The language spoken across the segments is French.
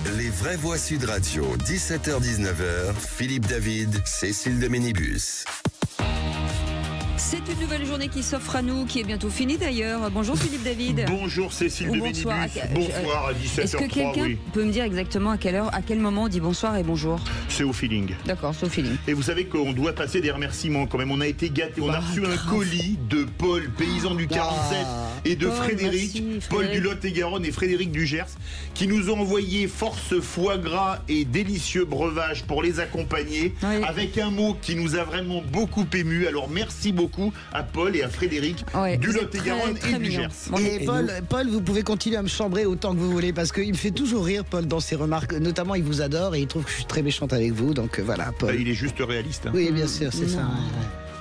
Les vraies voix Sud Radio, 17h-19h, Philippe David, Cécile de Ménibus. C'est une nouvelle journée qui s'offre à nous, qui est bientôt finie d'ailleurs. Bonjour Philippe David. Bonjour Cécile de Ménibus. Bonsoir à 17h03. Est-ce que quelqu'un peut me dire exactement à quelle heure, à quel moment on dit bonsoir et bonjour? C'est au feeling. D'accord, c'est au feeling. Et vous savez qu'on doit passer des remerciements quand même. On a été gâtés. On a reçu un colis de Paul, paysan du 47, et de Paul, Frédéric, merci, Paul Frédéric. du Lot-et-Garonne et Frédéric du Gers, qui nous ont envoyé force foie gras et délicieux breuvages pour les accompagner, Oui. avec un mot qui nous a vraiment beaucoup ému. Alors merci beaucoup à Paul et à Frédéric du vous êtes Lot-et-Garonne très et du mignon. Gers. Bon, Et Paul, vous pouvez continuer à me chambrer autant que vous voulez parce qu'il me fait toujours rire, Paul, dans ses remarques. Notamment, il vous adore et il trouve que je suis très méchante avec vous. Donc voilà, Paul. Il est juste réaliste. Oui, bien sûr, c'est ça.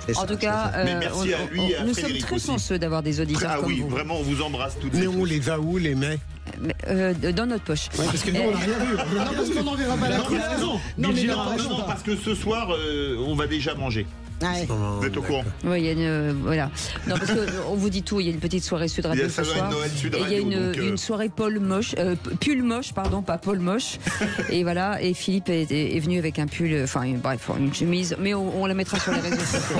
C'est En ça, tout c'est cas, ça. Mais merci à lui et à nous sommes Frédéric très aussi. chanceux d'avoir des auditeurs Ah comme oui, vous. vraiment, on vous embrasse toutes et Mais on tous. les a où, les mets? Dans notre poche. Parce que nous, on n'a rien vu. Non, parce qu'on n'en verra pas la Il a raison. Non, mais Gilles non, a non, raison, non. parce que ce soir, on va déjà manger. Ouais. Vous êtes au courant? Oui, il y a une voilà. Non, parce qu'on vous dit tout. Il y a une petite soirée Sud Radio Il y a ce ça, soir. Noël Sud Et il y a Radio, donc, une soirée Paul moche, pull moche, pardon, pas Paul moche. Et voilà. Et Philippe est venu avec un pull, enfin, une chemise, mais on la mettra sur les réseaux sociaux.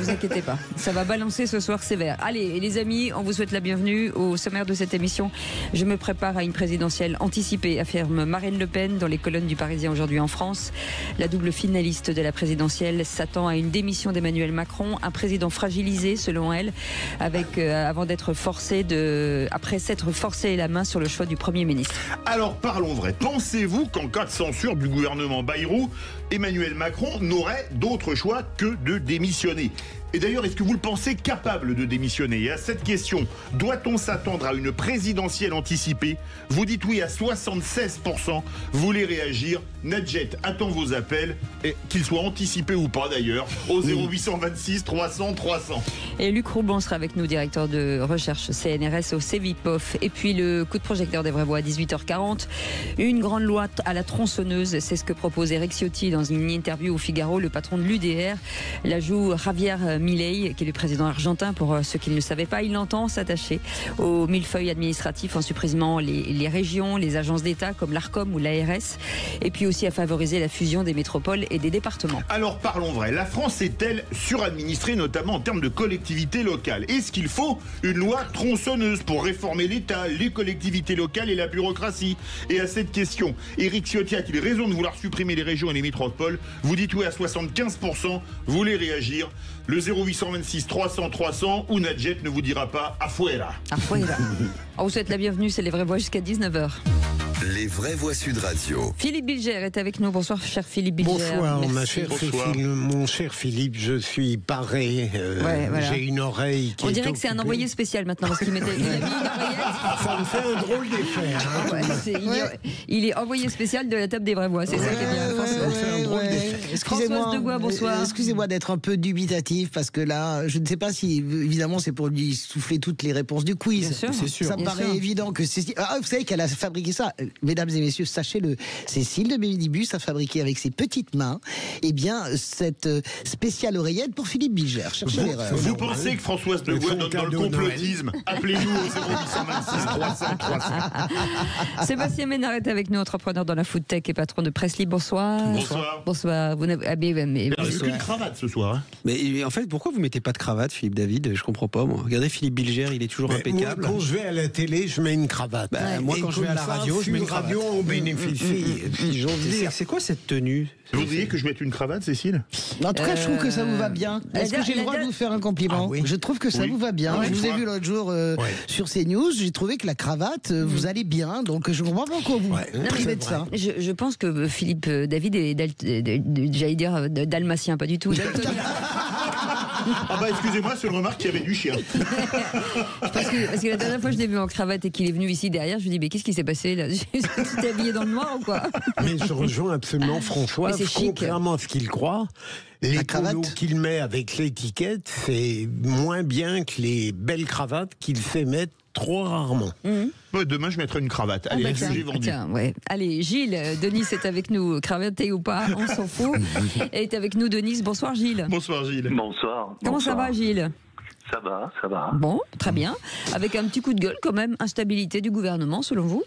Vous inquiétez pas. Ça va balancer ce soir sévère. Allez, les amis, on vous souhaite la bienvenue au sommaire de cette émission. Je me prépare à une présidentielle anticipée, affirme Marine Le Pen dans les colonnes du Parisien aujourd'hui en France. La double finaliste de la présidentielle s'attend à une démission d'Emmanuel Macron, un président fragilisé selon elle, après s'être forcé la main sur le choix du Premier ministre. Alors parlons vrai. Pensez-vous qu'en cas de censure du gouvernement Bayrou, Emmanuel Macron n'aurait d'autre choix que de démissionner? Et d'ailleurs, est-ce que vous le pensez capable de démissionner? Et à cette question, doit-on s'attendre à une présidentielle anticipée? Vous dites oui à 76%. Vous voulez réagir? Nadjet attend vos appels, et qu'ils soient anticipés ou pas d'ailleurs, au 0826 300 300. Et Luc Rouban sera avec nous, directeur de recherche CNRS au CEVIPOF. Et puis le coup de projecteur des vraies voix à 18h40. Une grande loi à la tronçonneuse, c'est ce que propose Éric Ciotti dans une interview au Figaro, le patron de l'UDR. L'ajout Javier Milei, qui est le président argentin, pour ceux qui ne le savaient pas, il entend s'attacher au millefeuille administratif en supprimant les régions, les agences d'État comme l'ARCOM ou l'ARS, et puis aussi à favoriser la fusion des métropoles et des départements. Alors parlons vrai, la France est-elle suradministrée, notamment en termes de collectivités locales? Est-ce qu'il faut une loi tronçonneuse pour réformer l'État, les collectivités locales et la bureaucratie? Et à cette question, Éric Ciotti a-t-il raison de vouloir supprimer les régions et les métropoles? Vous dites oui à 75%, vous voulez réagir? Le 0826 300 300 ou Nadjet ne vous dira pas afuera. Afuera. On vous souhaite la bienvenue, c'est les vraies voix jusqu'à 19h. Les vraies voix Sud Radio. Philippe Bilger est avec nous. Bonsoir, cher Philippe Bilger. Bonsoir, Merci. ma chère Bonsoir. Cécile, mon cher Philippe, je suis paré. Ouais, voilà. J'ai une oreille qui On est dirait que c'est un occupée. envoyé spécial maintenant parce qu'il a mis une oreillette. Ça me fait un drôle d'effet. Hein. Ouais, il est envoyé spécial de la table des vraies voix. C'est ça qui est bien. François. fait un drôle d'effet. Françoise Degois, bonsoir. Excusez-moi d'être un peu dubitatif parce que là, je ne sais pas si, évidemment, c'est pour lui souffler toutes les réponses du quiz. Bien sûr. C'est sûr. Ça me Bien paraît sûr. évident que Cécile. Ah, vous savez qu'elle a fabriqué ça, mesdames et messieurs, sachez-le. Cécile de Ménibus a fabriqué avec ses petites mains, cette spéciale oreillette pour Philippe Bilger. Cherchez l'erreur. Vous normal. pensez que Françoise Le Degois faux donne dans le cadeau de complotisme? Appelez-nous au 0826 300 300. Sébastien Ménard est avec nous, entrepreneur dans la food tech et patron de Presse Libre. Bonsoir. Bonsoir. Bonsoir. Vous n'avez Aucune cravate ce soir. Hein. Mais en fait, pourquoi vous mettez pas de cravate, Philippe David? Je comprends pas, moi. Regardez Philippe Bilger, il est toujours Mais impeccable. moi, quand je vais à la télé, je mets une cravate. Moi, Et quand je vais à la comme ça, radio, je mets une Sud Radio, cravate. on bénéficie. Si j'ose dire. C'est quoi cette tenue? Vous voudriez que je mette une cravate, Cécile? En tout cas, je trouve que ça vous va bien. Est-ce que j'ai le droit de vous faire un compliment? Ah oui. Je trouve que ça Oui. vous va bien. Oui, Je vous ai fois. vu l'autre jour Ouais. sur CNews. J'ai trouvé que la cravate vous allait bien. Donc, je comprends pas pourquoi vous Ouais. Non, privez mais de c'est ça. Je pense que Philippe David est, j'allais dire, dalmatien, pas du tout. Daltonien. Ah bah excusez-moi, c'est une remarque qu'il y avait du chien. Parce que la dernière fois que je l'ai vu en cravate et qu'il est venu ici derrière, je me dis mais qu'est-ce qui s'est passé là? Tu t'es habillé dans le noir ou quoi? Mais je rejoins absolument François. Mais c'est chic. Contrairement à ce qu'il croit, les cravate. polos qu'il met avec l'étiquette, c'est moins bien que les belles cravates qu'il fait mettre trop rarement. Ouais, demain, je mettrai une cravate. Allez, bah, j'ai vendu. tiens, ouais. Allez, Gilles, Denis est avec nous, cravaté ou pas, on s'en fout. Et est avec nous Denise. Bonsoir Gilles. Bonsoir Gilles. Bonsoir. Comment ça va Gilles? Ça va, ça va. Bon, très bien. Avec un petit coup de gueule quand même, instabilité du gouvernement selon vous?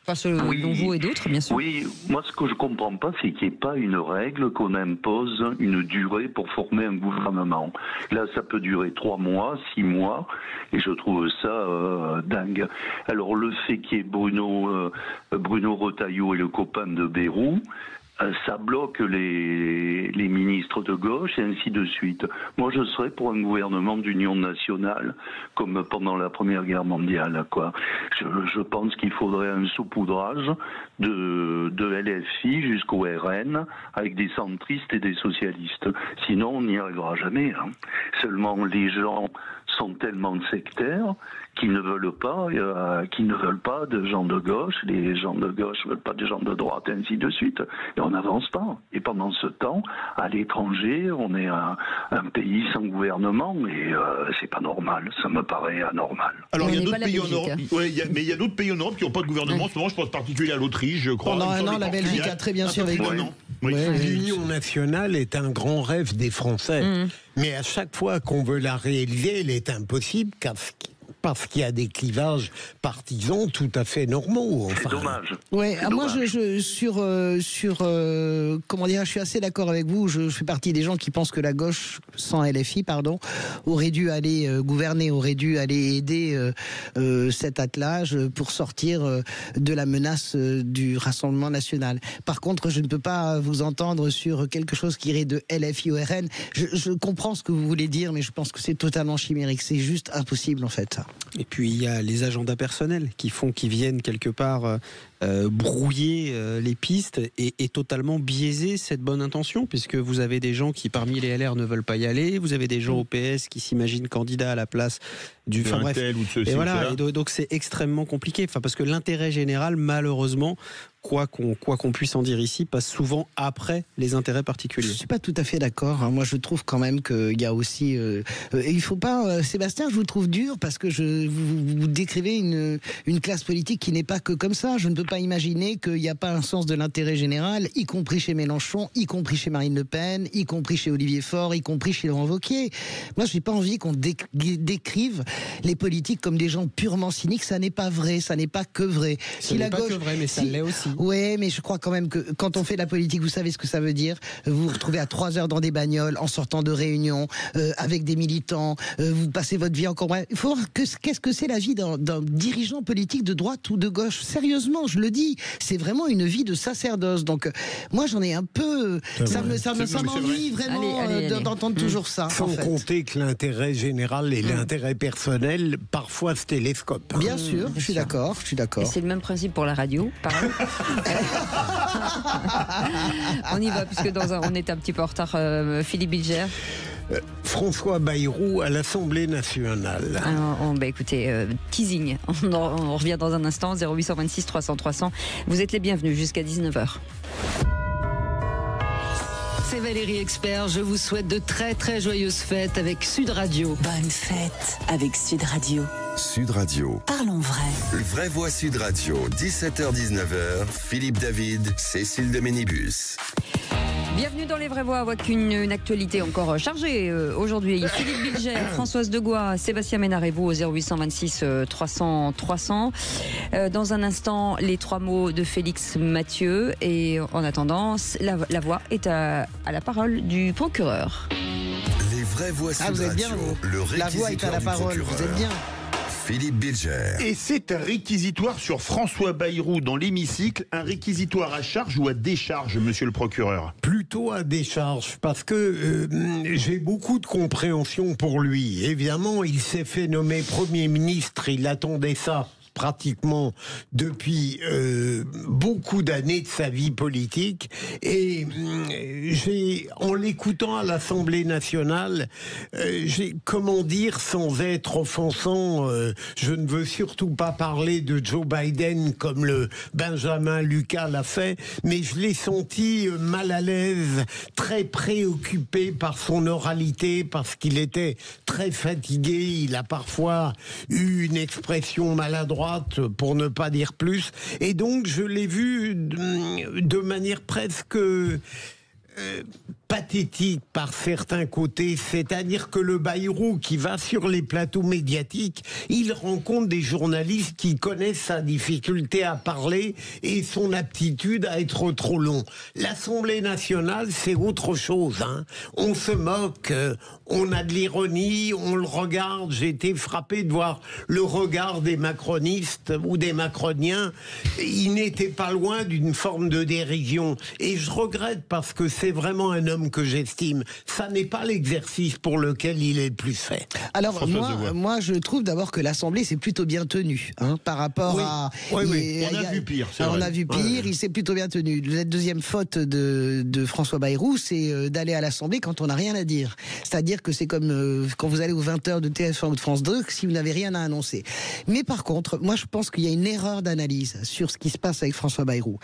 Pas ceux dont vous et d'autres, bien sûr. Oui, moi ce que je comprends pas, c'est qu'il n'y ait pas une règle qu'on impose une durée pour former un gouvernement. Là, ça peut durer 3 mois, 6 mois, et je trouve ça dingue. Alors le fait qu'il y ait Bruno Retailleau et le copain de Bayrou, ça bloque les ministres de gauche et ainsi de suite. Moi, je serais pour un gouvernement d'union nationale, comme pendant la Première Guerre mondiale, quoi. Je pense qu'il faudrait un saupoudrage de LFI jusqu'au RN, avec des centristes et des socialistes. Sinon, on n'y arrivera jamais. Hein. Seulement, les gens sont tellement sectaires qu'ils ne veulent pas de gens de gauche, les gens de gauche ne veulent pas de gens de droite, et ainsi de suite. Et on n'avance pas. Et pendant ce temps, à l'étranger, on est un pays sans gouvernement, et c'est pas normal, ça me paraît anormal. Alors, il y a d'autres pays en Europe, mais il y a d'autres pays en Europe qui n'ont pas de gouvernement. En ce moment, je pense en particulier à l'Autriche, je crois. Pendant un an, la Belgique a très bien survécu. Oui. L'union nationale est un grand rêve des Français. Mais à chaque fois qu'on veut la réaliser, elle est impossible parce qu'il y a des clivages partisans tout à fait normaux. C'est dommage. Ouais, moi je suis assez d'accord avec vous. Je fais partie des gens qui pensent que la gauche, sans LFI, aurait dû aller gouverner, aurait dû aller aider cet attelage pour sortir de la menace du Rassemblement national. Par contre, je ne peux pas vous entendre sur quelque chose qui irait de LFI au RN. Je comprends ce que vous voulez dire, mais je pense que c'est totalement chimérique. C'est juste impossible en fait. Et puis il y a les agendas personnels qui viennent quelque part brouiller les pistes et totalement biaiser cette bonne intention, puisque vous avez des gens qui parmi les LR ne veulent pas y aller, vous avez des gens au PS qui s'imaginent candidats à la place du tel ou de ceci, et voilà, ou cela. et donc c'est extrêmement compliqué, parce que l'intérêt général, malheureusement, quoi qu'on puisse en dire ici, passe souvent après les intérêts particuliers. Je suis pas tout à fait d'accord. Moi, je trouve quand même qu'il y a aussi. Il faut pas. Sébastien, je vous trouve dur parce que vous décrivez une classe politique qui n'est pas que comme ça. Je ne peux pas imaginer qu'il n'y a pas un sens de l'intérêt général, y compris chez Mélenchon, y compris chez Marine Le Pen, y compris chez Olivier Faure, y compris chez Laurent Wauquiez. Moi, je n'ai pas envie qu'on décrive les politiques comme des gens purement cyniques. Ça n'est pas vrai. Ça n'est pas que vrai. Ce n'est pas que vrai, mais ça l'est aussi. Oui, mais je crois quand même que quand on fait de la politique, vous savez ce que ça veut dire. Vous vous retrouvez à 3 heures dans des bagnoles, en sortant de réunions, avec des militants. Vous passez votre vie encore. Il faut voir qu'est-ce que c'est la vie d'un dirigeant politique de droite ou de gauche. Sérieusement, je le dis, c'est vraiment une vie de sacerdoce. Donc, moi, j'en ai un peu. Ça m'ennuie vraiment d'entendre toujours ça. Sans compter que l'intérêt général et l'intérêt personnel parfois se télescopent. Bien sûr, je suis d'accord. Et c'est le même principe pour la radio, pardon. On y va, puisque on est un petit peu en retard. Philippe Bilger. François Bayrou à l'Assemblée nationale. Alors, écoutez, teasing. On revient dans un instant. 0826 300 300. Vous êtes les bienvenus jusqu'à 19h. C'est Valérie Expert, je vous souhaite de très très joyeuses fêtes avec Sud Radio. Bonne fête avec Sud Radio. Sud Radio. Parlons vrai. Vraie Voix Sud Radio, 17h-19h, Philippe David, Cécile de Ménibus. Bienvenue dans les Vraies Voix, avec une actualité encore chargée aujourd'hui. Philippe Bilger, Françoise Degois, Sébastien Ménard et vous au 0826 300 300. Dans un instant, les 3 mots de Félix Mathieu. Et en attendant, la voix est à la parole du procureur. Les Vraies Voix Sud vous êtes Radio, bien, vous. le La voix est à réquisitoire la du parole, procureur. vous êtes bien. Philippe Bilger. Et c'est un réquisitoire sur François Bayrou dans l'hémicycle, un réquisitoire à charge ou à décharge, monsieur le procureur? Plutôt à décharge, parce que j'ai beaucoup de compréhension pour lui. Évidemment, il s'est fait nommer Premier ministre, il attendait ça pratiquement depuis beaucoup d'années de sa vie politique, et en l'écoutant à l'Assemblée nationale, j'ai, comment dire, sans être offensant, je ne veux surtout pas parler de Joe Biden comme le Benjamin Lucas l'a fait, mais je l'ai senti mal à l'aise, très préoccupé par son oralité, parce qu'il était très fatigué, il a parfois eu une expression maladroite, pour ne pas dire plus, et donc je l'ai vu de manière presque pathétique par certains côtés, c'est-à-dire que le Bayrou qui va sur les plateaux médiatiques, il rencontre des journalistes qui connaissent sa difficulté à parler et son aptitude à être trop long. L'Assemblée nationale, c'est autre chose. Hein. On se moque, on a de l'ironie, on le regarde. J'ai été frappé de voir le regard des macronistes ou des macroniens. Il n'était pas loin d'une forme de dérision. Et je regrette parce que c'est vraiment un homme que j'estime. Ça n'est pas l'exercice pour lequel il est le plus fait. Alors moi je trouve d'abord que l'Assemblée s'est plutôt bien tenue par rapport à... Oui. On a vu pire. On a vu pire, il s'est plutôt bien tenu. La deuxième faute de François Bayrou, c'est d'aller à l'Assemblée quand on n'a rien à dire. C'est-à-dire que c'est comme quand vous allez aux 20h de TF1 ou de France 2, si vous n'avez rien à annoncer. Mais par contre, moi je pense qu'il y a une erreur d'analyse sur ce qui se passe avec François Bayrou.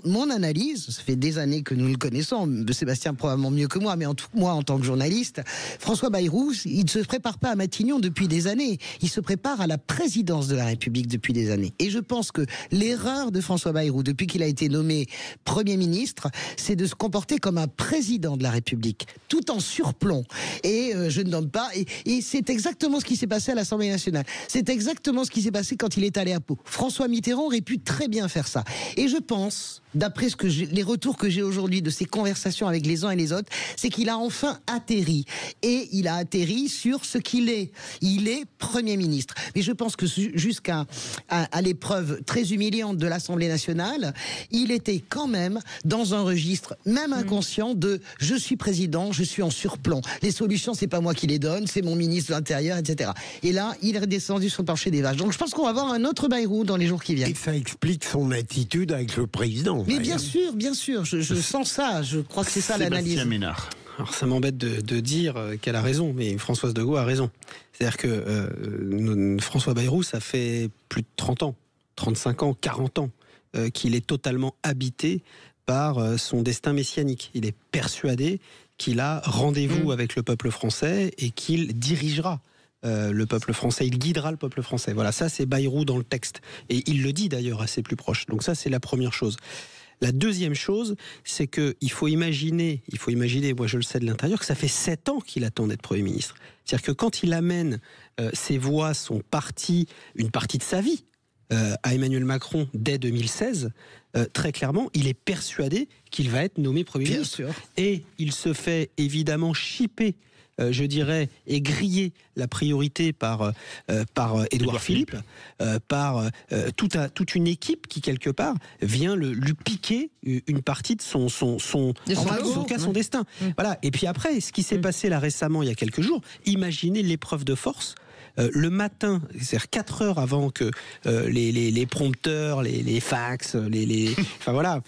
Mon analyse, ça fait des années que nous le connaissons, Sébastien probablement mieux que moi, mais moi en tant que journaliste, François Bayrou, il ne se prépare pas à Matignon depuis des années, il se prépare à la présidence de la République depuis des années. Et je pense que l'erreur de François Bayrou, depuis qu'il a été nommé Premier ministre, c'est de se comporter comme un président de la République, tout en surplomb. Et je ne donne pas, et c'est exactement ce qui s'est passé à l'Assemblée nationale. C'est exactement ce qui s'est passé quand il est allé à Pau. François Mitterrand aurait pu très bien faire ça. Et je pense, d'après les retours que j'ai aujourd'hui de ces conversations avec les uns et les autres, c'est qu'il a enfin atterri. Et il a atterri sur ce qu'il est. Il est Premier ministre. Mais je pense que jusqu'à l'épreuve très humiliante de l'Assemblée nationale, il était quand même dans un registre, même inconscient, de « je suis président, je suis en surplomb. Les solutions, c'est pas moi qui les donne, c'est mon ministre de l'Intérieur, etc. » Et là, il est redescendu sur le plancher des vaches. Donc je pense qu'on va avoir un autre Bayrou dans les jours qui viennent. Et ça explique son attitude avec le président. Mais bien sûr, je sens ça. Je crois que c'est ça l'analyse. Ménard. Alors ça m'embête de dire qu'elle a raison, mais Françoise de Gaulle a raison. C'est-à-dire que François Bayrou, ça fait plus de 30 ans, 35 ans, 40 ans qu'il est totalement habité par son destin messianique. Il est persuadé qu'il a rendez-vous avec le peuple français et qu'il dirigera le peuple français, il guidera le peuple français. Voilà, ça c'est Bayrou dans le texte. Et il le dit d'ailleurs à ses plus proches. Donc ça c'est la première chose. La deuxième chose, c'est qu'il faut imaginer, moi je le sais de l'intérieur, que ça fait 7 ans qu'il attend d'être Premier ministre. C'est-à-dire que quand il amène ses voix, son parti, une partie de sa vie, à Emmanuel Macron dès 2016, très clairement, il est persuadé qu'il va être nommé Premier ministre. Sûr. Et il se fait évidemment chipper, je dirais, et griller la priorité par Édouard Philippe, par toute une équipe qui, quelque part, vient lui piquer une partie de son destin. Voilà. Et puis après, ce qui s'est passé là récemment, il y a quelques jours, imaginez l'épreuve de force. Le matin, c'est-à-dire 4 heures avant que les prompteurs, les fax,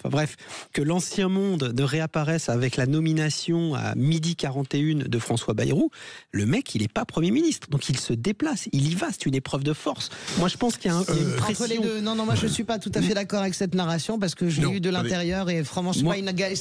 bref, que l'ancien monde ne réapparaisse avec la nomination à 12h41 de François Bayrou, le mec, il n'est pas Premier ministre. Donc il se déplace, il y va, c'est une épreuve de force. Moi, je pense qu'il y a une pression. Entre les deux, non, moi je ne suis pas tout à fait d'accord avec cette narration parce que je l'ai eu de l'intérieur et franchement, c'est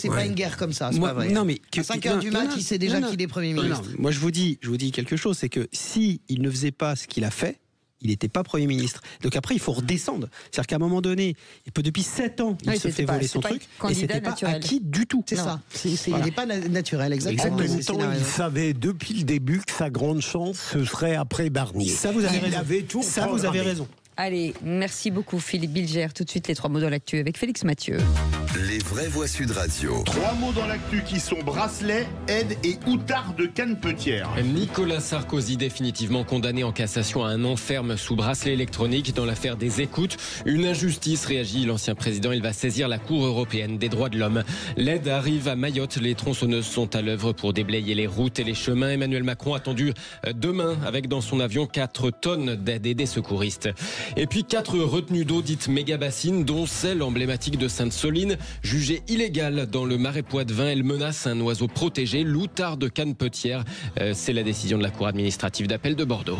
pas une guerre comme ça, c'est pas vrai. Non, mais à 5h du mat, il sait déjà qu'il est Premier ministre. Non, moi je vous dis quelque chose, c'est que si il ne faisait pas ce qu'il a fait, il n'était pas Premier ministre. Donc après, il faut redescendre. C'est-à-dire qu'à un moment donné, depuis 7 ans, il se fait voler son truc, et c'était pas acquis du tout. C'est ça. Il n'est pas naturel, exactement. En même temps, il savait depuis le début que sa grande chance, ce serait après Barnier. Ça, vous avez raison. Vous avez raison. Allez, merci beaucoup Philippe Bilger. Tout de suite, les 3 mots dans l'actu avec Félix Mathieu. Les vraies voix Sud Radio. 3 mots dans l'actu qui sont bracelet, aide et outard de Canepetière. Nicolas Sarkozy définitivement condamné en cassation à un an ferme sous bracelet électronique dans l'affaire des écoutes. Une injustice, réagit l'ancien président. Il va saisir la Cour européenne des droits de l'homme. L'aide arrive à Mayotte. Les tronçonneuses sont à l'œuvre pour déblayer les routes et les chemins. Emmanuel Macron attendu demain avec dans son avion 4 tonnes d'aide et des secouristes. Et puis 4 retenues d'eau dites méga-bassines, dont celle emblématique de Sainte-Soline. Jugée illégale dans le Marais Poitevin, elle menace un oiseau protégé, l'outard de Canepetière. C'est la décision de la Cour administrative d'appel de Bordeaux.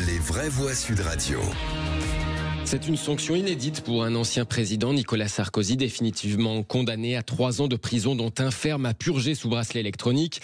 Les vraies voix Sud Radio. C'est une sanction inédite pour un ancien président, Nicolas Sarkozy, définitivement condamné à 3 ans de prison, dont un ferme à purger sous bracelet électronique.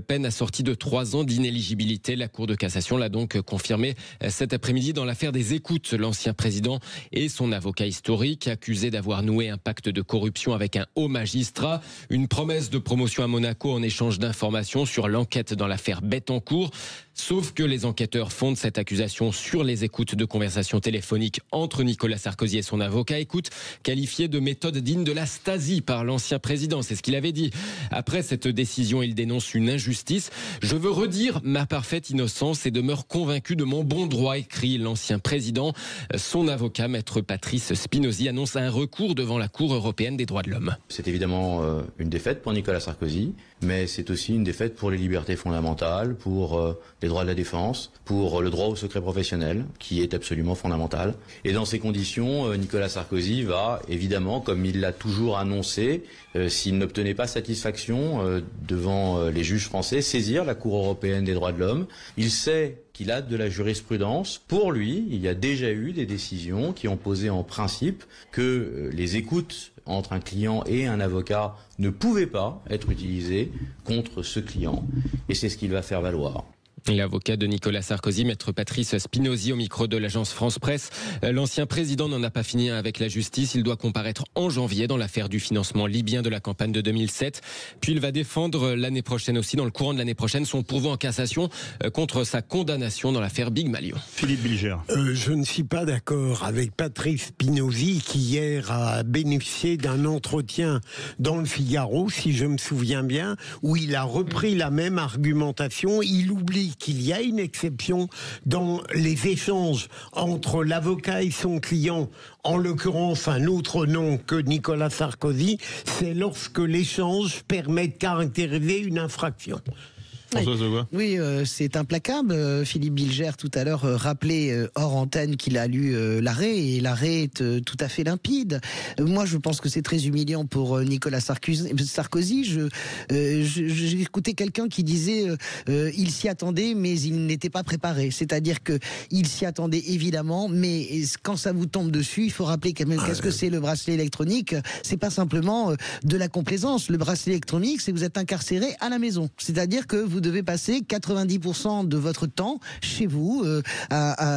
Peine assortie de 3 ans d'inéligibilité. La Cour de cassation l'a donc confirmé cet après-midi dans l'affaire des écoutes. L'ancien président et son avocat historique, accusés d'avoir noué un pacte de corruption avec un haut magistrat. Une promesse de promotion à Monaco en échange d'informations sur l'enquête dans l'affaire Bettencourt. Sauf que les enquêteurs fondent cette accusation sur les écoutes de conversations téléphoniques entre Nicolas Sarkozy et son avocat. Écoute, qualifié de méthode digne de la Stasi par l'ancien président, c'est ce qu'il avait dit. Après cette décision, il dénonce une injustice. Je veux redire ma parfaite innocence et demeure convaincu de mon bon droit, écrit l'ancien président. Son avocat, maître Patrice Spinozzi, annonce un recours devant la Cour européenne des droits de l'homme. C'est évidemment une défaite pour Nicolas Sarkozy, mais c'est aussi une défaite pour les libertés fondamentales, pour les droits de la défense, pour le droit au secret professionnel, qui est absolument fondamental. Et dans ces conditions, Nicolas Sarkozy va, évidemment, comme il l'a toujours annoncé, s'il n'obtenait pas satisfaction devant les juges français, saisir la Cour européenne des droits de l'homme. Il sait qu'il a de la jurisprudence. Pour lui, il y a déjà eu des décisions qui ont posé en principe que les écoutes entre un client et un avocat ne pouvaient pas être utilisées contre ce client. Et c'est ce qu'il va faire valoir. L'avocat de Nicolas Sarkozy, maître Patrice Spinozzi, au micro de l'agence France Presse. L'ancien président n'en a pas fini avec la justice. Il doit comparaître en janvier dans l'affaire du financement libyen de la campagne de 2007. Puis il va défendre l'année prochaine aussi, dans le courant de l'année prochaine, son pourvoi en cassation contre sa condamnation dans l'affaire Big Malion. Philippe Bilger. Je ne suis pas d'accord avec Patrice Spinozzi qui hier a bénéficié d'un entretien dans le Figaro, si je me souviens bien, où il a repris la même argumentation. Il oublie qu'il y a une exception dans les échanges entre l'avocat et son client, en l'occurrence un autre nom que Nicolas Sarkozy, c'est lorsque l'échange permet de caractériser une infraction. Oui, c'est implacable. Philippe Bilger tout à l'heure rappelait hors antenne qu'il a lu l'arrêt, et l'arrêt est tout à fait limpide. Moi, je pense que c'est très humiliant pour Nicolas Sarkozy. J'ai écouté quelqu'un qui disait il s'y attendait, mais il n'était pas préparé. C'est-à-dire que il s'y attendait évidemment, mais quand ça vous tombe dessus, il faut rappeler quand même qu'est-ce que c'est le bracelet électronique. C'est pas simplement de la complaisance. Le bracelet électronique, c'est que vous êtes incarcéré à la maison. C'est-à-dire que vous devez passer 90% de votre temps chez vous,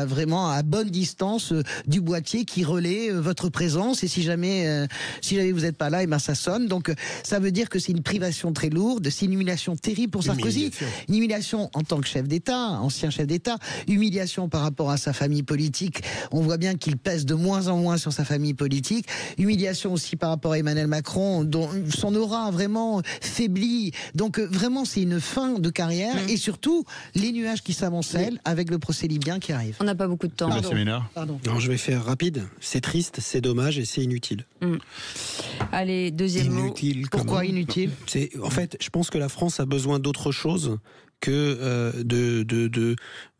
vraiment à bonne distance du boîtier qui relaie votre présence. Et si jamais vous n'êtes pas là, et ben ça sonne. Donc ça veut dire que c'est une privation très lourde, c'est une humiliation terrible pour Sarkozy. Une humiliation en tant que chef d'État, ancien chef d'État, humiliation par rapport à sa famille politique. On voit bien qu'il pèse de moins en moins sur sa famille politique. Humiliation aussi par rapport à Emmanuel Macron, dont son aura a vraiment faibli. Donc vraiment, c'est une fin de carrière et surtout les nuages qui s'amoncellent avec le procès libyen qui arrive. On n'a pas beaucoup de temps. Pardon. Non, je vais faire rapide. C'est triste, c'est dommage et c'est inutile. Allez, deuxième Inutile, mot. Pourquoi inutile ? En fait, je pense que la France a besoin d'autre chose que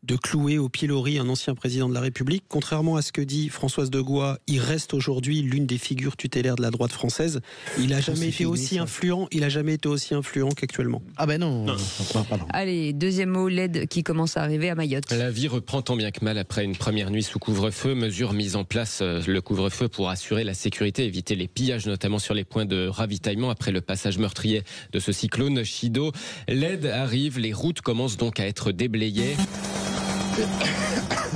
de clouer au pilori un ancien président de la République. Contrairement à ce que dit Françoise de Gois, il reste aujourd'hui l'une des figures tutélaires de la droite française. Il n'a jamais été aussi influent. Il a jamais été aussi influent qu'actuellement. Ah ben non. Pardon. Allez, deuxième mot, l'aide qui commence à arriver à Mayotte. La vie reprend tant bien que mal après une première nuit sous couvre-feu. Mesure mise en place, le couvre-feu pour assurer la sécurité, éviter les pillages, notamment sur les points de ravitaillement après le passage meurtrier de ce cyclone Chido. L'aide arrive, les routes commencent donc à être déblayées.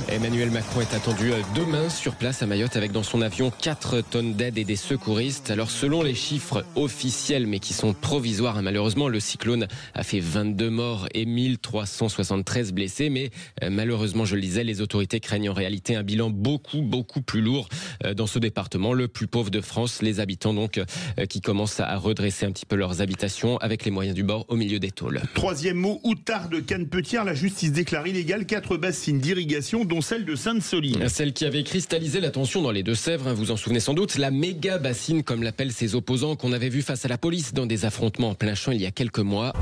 Emmanuel Macron est attendu demain sur place à Mayotte avec dans son avion 4 tonnes d'aide et des secouristes. Alors selon les chiffres officiels mais qui sont provisoires, malheureusement le cyclone a fait 22 morts et 1373 blessés. Mais malheureusement, je le disais, les autorités craignent en réalité un bilan beaucoup plus lourd dans ce département, le plus pauvre de France. Les habitants donc qui commencent à redresser un petit peu leurs habitations avec les moyens du bord au milieu des tôles. Troisième mot, Outarde de Cannes-Petière. La justice déclare illégale 4 bassines d'irrigation, dont celle de Sainte-Soline. Celle qui avait cristallisé l'attention dans les Deux-Sèvres, vous en souvenez sans doute, la méga bassine comme l'appellent ses opposants qu'on avait vu face à la police dans des affrontements en plein champ il y a quelques mois.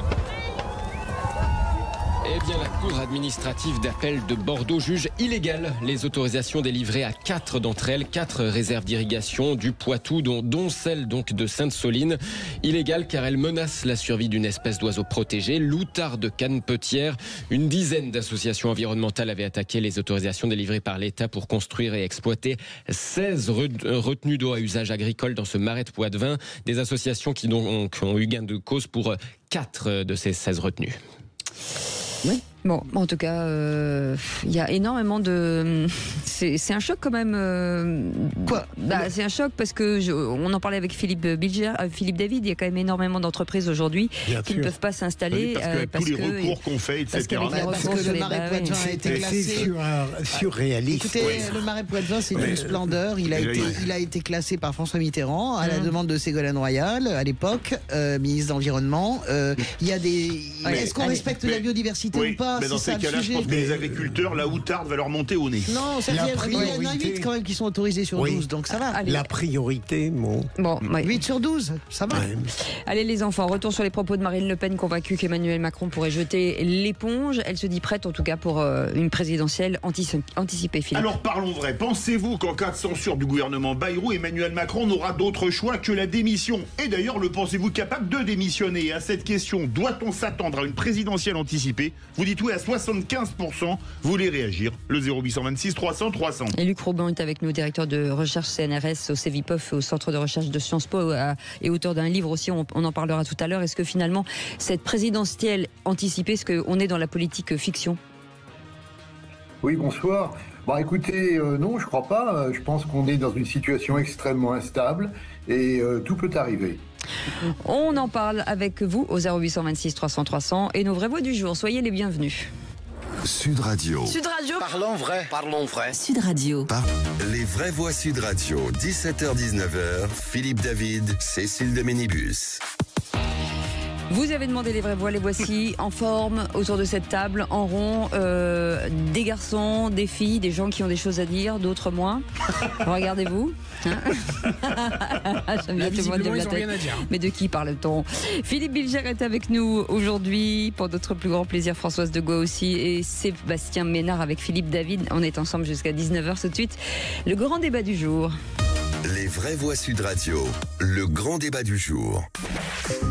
Eh bien, la Cour administrative d'appel de Bordeaux juge illégales les autorisations délivrées à 4 d'entre elles, 4 réserves d'irrigation du Poitou, dont celle donc de Sainte-Soline. Illégales car elles menacent la survie d'une espèce d'oiseau protégé, l'outarde canepetière. Une dizaine d'associations environnementales avaient attaqué les autorisations délivrées par l'État pour construire et exploiter 16 retenues d'eau à usage agricole dans ce marais de Poitevin. Des associations qui ont eu gain de cause pour 4 de ces 16 retenues. Oui. Bon, en tout cas, il y a énormément de... C'est un choc quand même. Quoi ? C'est un choc parce que on en parlait avec Philippe David. Il y a quand même énormément d'entreprises aujourd'hui qui ne peuvent pas s'installer parce que tous les recours qu'on fait, etc. Parce que le marais Poitevin a été classé. Surréaliste. Écoutez, le marais Poitevin, c'est une splendeur. Il a été classé par François Mitterrand à la demande de Ségolène Royal à l'époque, ministre de l'Environnement. Il y a des. Est-ce qu'on respecte la biodiversité ou pas? Mais dans ces cas-là, je pense que les agriculteurs, la outarde va leur monter au nez. Non, il y en a 8 quand même qui sont autorisés sur 12, donc ça va. Allez. La priorité, bon, 8 sur 12, ça va. Ouais. Allez les enfants, retour sur les propos de Marine Le Pen, convaincue qu'Emmanuel Macron pourrait jeter l'éponge. Elle se dit prête en tout cas pour une présidentielle anticipée. Philippe. Alors parlons vrai. Pensez-vous qu'en cas de censure du gouvernement Bayrou, Emmanuel Macron n'aura d'autre choix que la démission? Et d'ailleurs, le pensez-vous capable de démissionner? Et à cette question, doit-on s'attendre à une présidentielle anticipée? Vous dites oui à 75%. Vous voulez réagir? Le 0826 300 300. Et Luc Robin est avec nous, directeur de recherche CNRS au CEVIPOF, au centre de recherche de Sciences Po, et auteur d'un livre aussi, on en parlera tout à l'heure. Est-ce que finalement, cette présidentielle anticipée, est-ce qu'on est dans la politique fiction? Oui, bonsoir. Écoutez, non, je crois pas. Je pense qu'on est dans une situation extrêmement instable et tout peut arriver. On en parle avec vous au 0826 300 300 et nos vraies voix du jour. Soyez les bienvenus. Sud Radio. Sud Radio. Parlons vrai. Parlons vrai. Sud Radio. Les vraies voix Sud Radio. 17h-19h. Philippe David, Cécile de Ménibus. Vous avez demandé les vraies voix, les voici en forme autour de cette table, en rond, des garçons, des filles, des gens qui ont des choses à dire, d'autres moins. Regardez-vous. J'aime bien tout le monde de la tête. Mais de qui parle-t-on? Philippe Bilger est avec nous aujourd'hui, pour notre plus grand plaisir, Françoise de Gaulle aussi, et Sébastien Ménard avec Philippe David. On est ensemble jusqu'à 19h tout de suite. Le grand débat du jour. Les vraies voix Sud Radio, le grand débat du jour.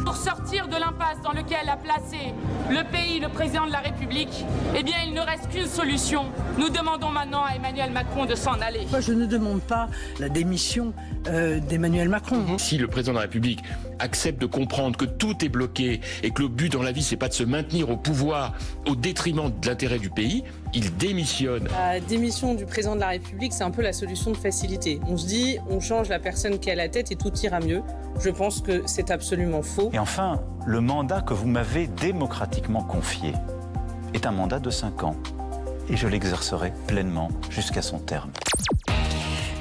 Pour sortir de l'impasse dans laquelle a placé le pays le président de la République, eh bien il ne reste qu'une solution. Nous demandons maintenant à Emmanuel Macron de s'en aller. Moi, je ne demande pas la démission d'Emmanuel Macron. Si le président de la République accepte de comprendre que tout est bloqué et que le but dans la vie, c'est pas de se maintenir au pouvoir au détriment de l'intérêt du pays, il démissionne. La démission du président de la République, c'est un peu la solution de facilité. On se dit, on change la personne qui est à la tête et tout ira mieux. Je pense que c'est absolument faux. Et enfin, le mandat que vous m'avez démocratiquement confié est un mandat de 5 ans. Et je l'exercerai pleinement jusqu'à son terme.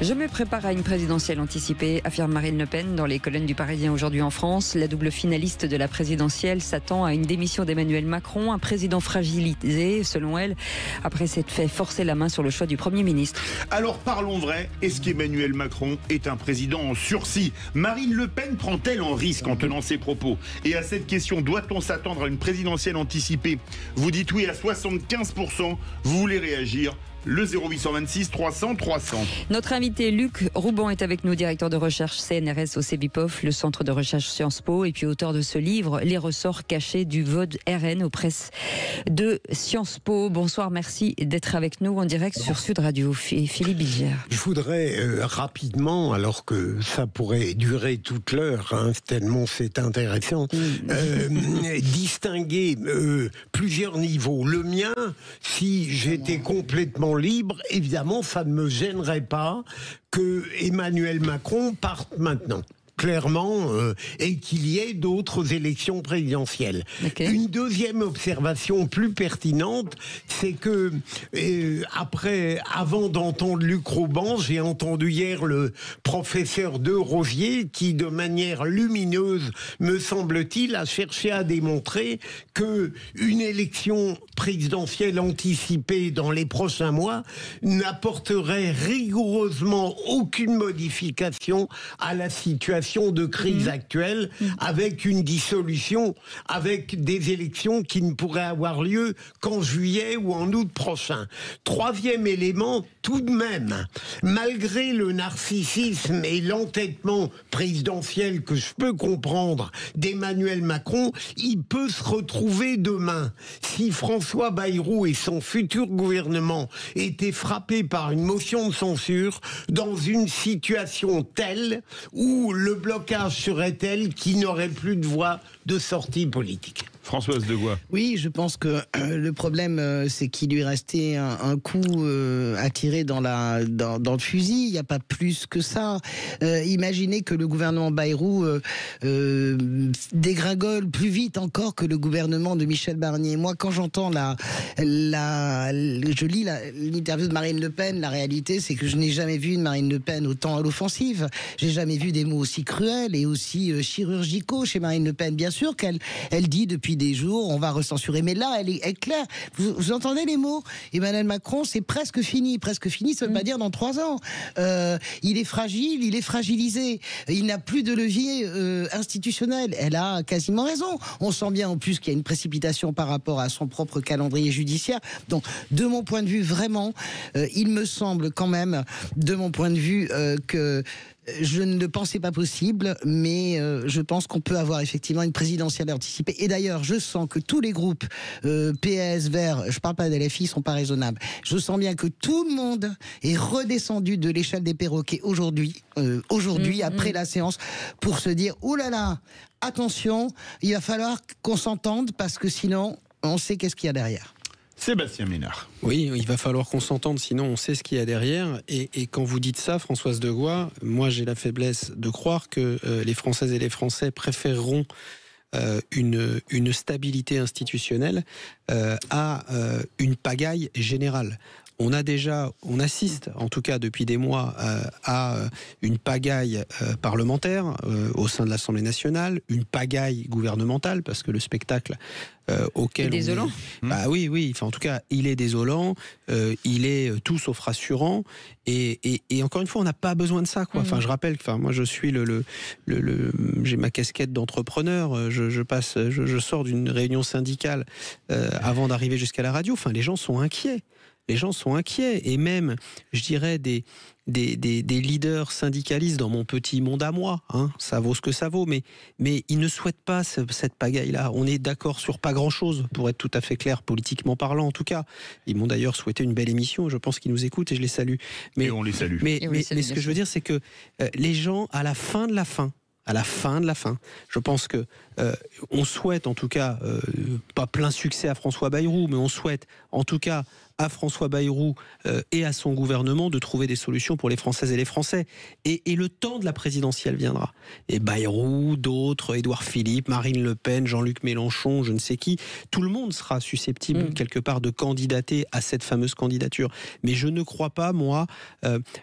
Je me prépare à une présidentielle anticipée, affirme Marine Le Pen dans les colonnes du Parisien aujourd'hui en France. La double finaliste de la présidentielle s'attend à une démission d'Emmanuel Macron, un président fragilisé, selon elle, après s'être fait forcer la main sur le choix du Premier ministre. Alors parlons vrai, est-ce qu'Emmanuel Macron est un président en sursis? Marine Le Pen prend-elle en risque en tenant ses propos? Et à cette question, doit-on s'attendre à une présidentielle anticipée? Vous dites oui à 75%, vous voulez réagir? Le 0826 300 300. Notre invité Luc Rouban est avec nous, directeur de recherche CNRS au CEVIPOF, le centre de recherche Sciences Po, et puis auteur de ce livre, Les ressorts cachés du vote RN aux presses de Sciences Po. Bonsoir, merci d'être avec nous en direct sur Sud Radio. Philippe Bilger. Je voudrais rapidement, alors que ça pourrait durer toute l'heure, tellement c'est intéressant, distinguer plusieurs niveaux. Le mien, si j'étais complètement libre, évidemment, ça ne me gênerait pas que Emmanuel Macron parte maintenant. Clairement, et qu'il y ait d'autres élections présidentielles. Okay. Une deuxième observation plus pertinente, c'est que avant d'entendre Luc Rouban, j'ai entendu hier le professeur De Rosier qui, de manière lumineuse, me semble-t-il, a cherché à démontrer que une élection présidentielle anticipée dans les prochains mois n'apporterait rigoureusement aucune modification à la situation situation de crise actuelle avec une dissolution, avec des élections qui ne pourraient avoir lieu qu'en juillet ou en août prochain. Troisième élément, tout de même, malgré le narcissisme et l'entêtement présidentiel que je peux comprendre d'Emmanuel Macron, il peut se retrouver demain. Si François Bayrou et son futur gouvernement étaient frappés par une motion de censure dans une situation telle où le blocage serait tel qu'il n'aurait plus de voie de sortie politique. Françoise Degois. Oui, je pense que le problème, c'est qu'il lui restait un coup à tirer dans le fusil. Il n'y a pas plus que ça. Imaginez que le gouvernement Bayrou dégringole plus vite encore que le gouvernement de Michel Barnier. Moi, quand j'entends je lis l'interview de Marine Le Pen, la réalité, c'est que je n'ai jamais vu une Marine Le Pen autant à l'offensive. J'ai jamais vu des mots aussi cruels et aussi chirurgicaux chez Marine Le Pen. Bien sûr qu'elle dit depuis des jours, on va recensurer. Mais là, elle est claire. Vous entendez les mots? Emmanuel Macron, c'est presque fini. Presque fini, ça ne veut pas dire dans 3 ans. Il est fragile, il est fragilisé. Il n'a plus de levier institutionnel. Elle a quasiment raison. On sent bien en plus qu'il y a une précipitation par rapport à son propre calendrier judiciaire. Donc, de mon point de vue, vraiment, il me semble quand même, de mon point de vue, que je ne le pensais pas possible, mais je pense qu'on peut avoir effectivement une présidentielle anticipée. Et d'ailleurs, je sens que tous les groupes PS, Verts, je ne parle pas de LFI, sont pas raisonnables. Je sens bien que tout le monde est redescendu de l'échelle des perroquets aujourd'hui, après la séance, pour se dire, oh là là, attention, il va falloir qu'on s'entende parce que sinon, on sait qu'est-ce qu'il y a derrière. Sébastien Ménard. Oui, il va falloir qu'on s'entende, sinon on sait ce qu'il y a derrière. Et quand vous dites ça, Françoise Degois, moi j'ai la faiblesse de croire que les Françaises et les Français préféreront une stabilité institutionnelle à une pagaille générale. On assiste, en tout cas depuis des mois, à une pagaille parlementaire au sein de l'Assemblée nationale, une pagaille gouvernementale, parce que le spectacle auquel... C'est désolant. Bah oui, enfin, en tout cas, il est désolant, il est tout sauf rassurant, et encore une fois, on n'a pas besoin de ça, quoi. Enfin, je rappelle que moi, je suis j'ai ma casquette d'entrepreneur, je sors d'une réunion syndicale avant d'arriver jusqu'à la radio. Enfin, les gens sont inquiets. Les gens sont inquiets, et même, je dirais, des leaders syndicalistes dans mon petit monde à moi, hein, ça vaut ce que ça vaut, mais ils ne souhaitent pas cette pagaille-là. On est d'accord sur pas grand-chose, pour être tout à fait clair, politiquement parlant en tout cas. Ils m'ont d'ailleurs souhaité une belle émission, je pense qu'ils nous écoutent et je les salue. Et on les salue. Mais ce que je veux dire, c'est que les gens, à la fin de la fin, je pense que on souhaite en tout cas, pas plein succès à François Bayrou, mais on souhaite en tout cas à François Bayrou et à son gouvernement de trouver des solutions pour les Françaises et les Français. Et le temps de la présidentielle viendra. Et Bayrou, d'autres, Édouard Philippe, Marine Le Pen, Jean-Luc Mélenchon, je ne sais qui, tout le monde sera susceptible quelque part de candidater à cette fameuse candidature. Mais je ne crois pas, moi,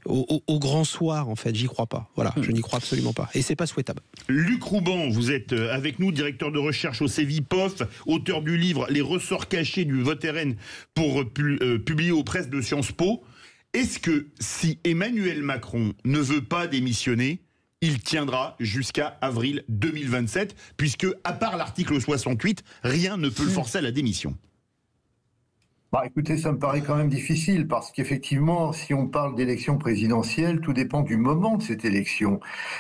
au grand soir, en fait. J'y crois pas. Voilà, je n'y crois absolument pas. Et c'est pas souhaitable. Luc Rouban, vous êtes avec nous, directeur de recherche au CEVIPOF, auteur du livre « Les ressorts cachés du vote RN » publié aux presses de Sciences Po. Est-ce que si Emmanuel Macron ne veut pas démissionner, il tiendra jusqu'à avril 2027, puisque, à part l'article 68, rien ne peut le forcer à la démission? Écoutez, ça me paraît quand même difficile, parce qu'effectivement, si on parle d'élection présidentielle, tout dépend du moment de cette élection.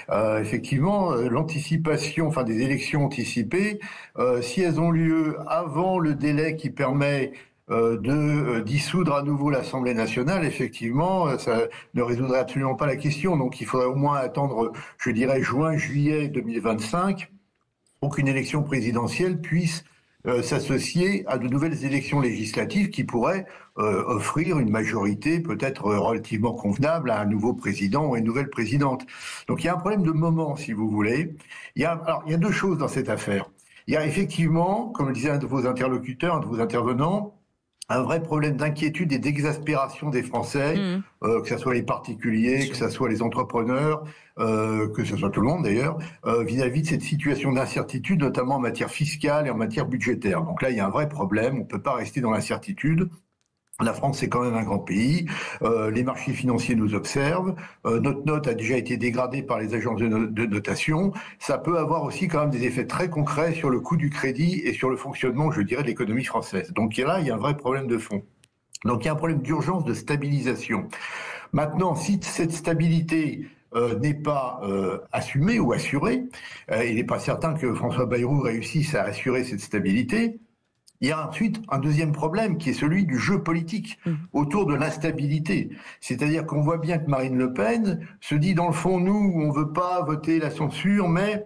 Effectivement, l'anticipation, des élections anticipées, si elles ont lieu avant le délai qui permet de dissoudre à nouveau l'Assemblée nationale, effectivement, ça ne résoudrait absolument pas la question. Donc il faudrait au moins attendre, je dirais, juin-juillet 2025 pour qu'une élection présidentielle puisse s'associer à de nouvelles élections législatives qui pourraient offrir une majorité peut-être relativement convenable à un nouveau président ou à une nouvelle présidente. Donc il y a un problème de moment, si vous voulez. Il y a 2 choses dans cette affaire. Il y a effectivement, comme le disait un de vos interlocuteurs, un de vos intervenants, un vrai problème d'inquiétude et d'exaspération des Français, que ce soit les particuliers, que ce soit les entrepreneurs, que ce soit tout le monde d'ailleurs, vis-à-vis de cette situation d'incertitude, notamment en matière fiscale et en matière budgétaire. Donc là, il y a un vrai problème, on ne peut pas rester dans l'incertitude. La France, c'est quand même un grand pays. Les marchés financiers nous observent. Notre note a déjà été dégradée par les agences de notation. Ça peut avoir aussi quand même des effets très concrets sur le coût du crédit et sur le fonctionnement, je dirais, de l'économie française. Donc là, il y a un vrai problème de fond. Donc il y a un problème d'urgence de stabilisation. Maintenant, si cette stabilité n'est pas assumée ou assurée, il n'est pas certain que François Bayrou réussisse à assurer cette stabilité. Il y a ensuite un deuxième problème qui est celui du jeu politique autour de l'instabilité. C'est-à-dire qu'on voit bien que Marine Le Pen se dit dans le fond, nous, on ne veut pas voter la censure, mais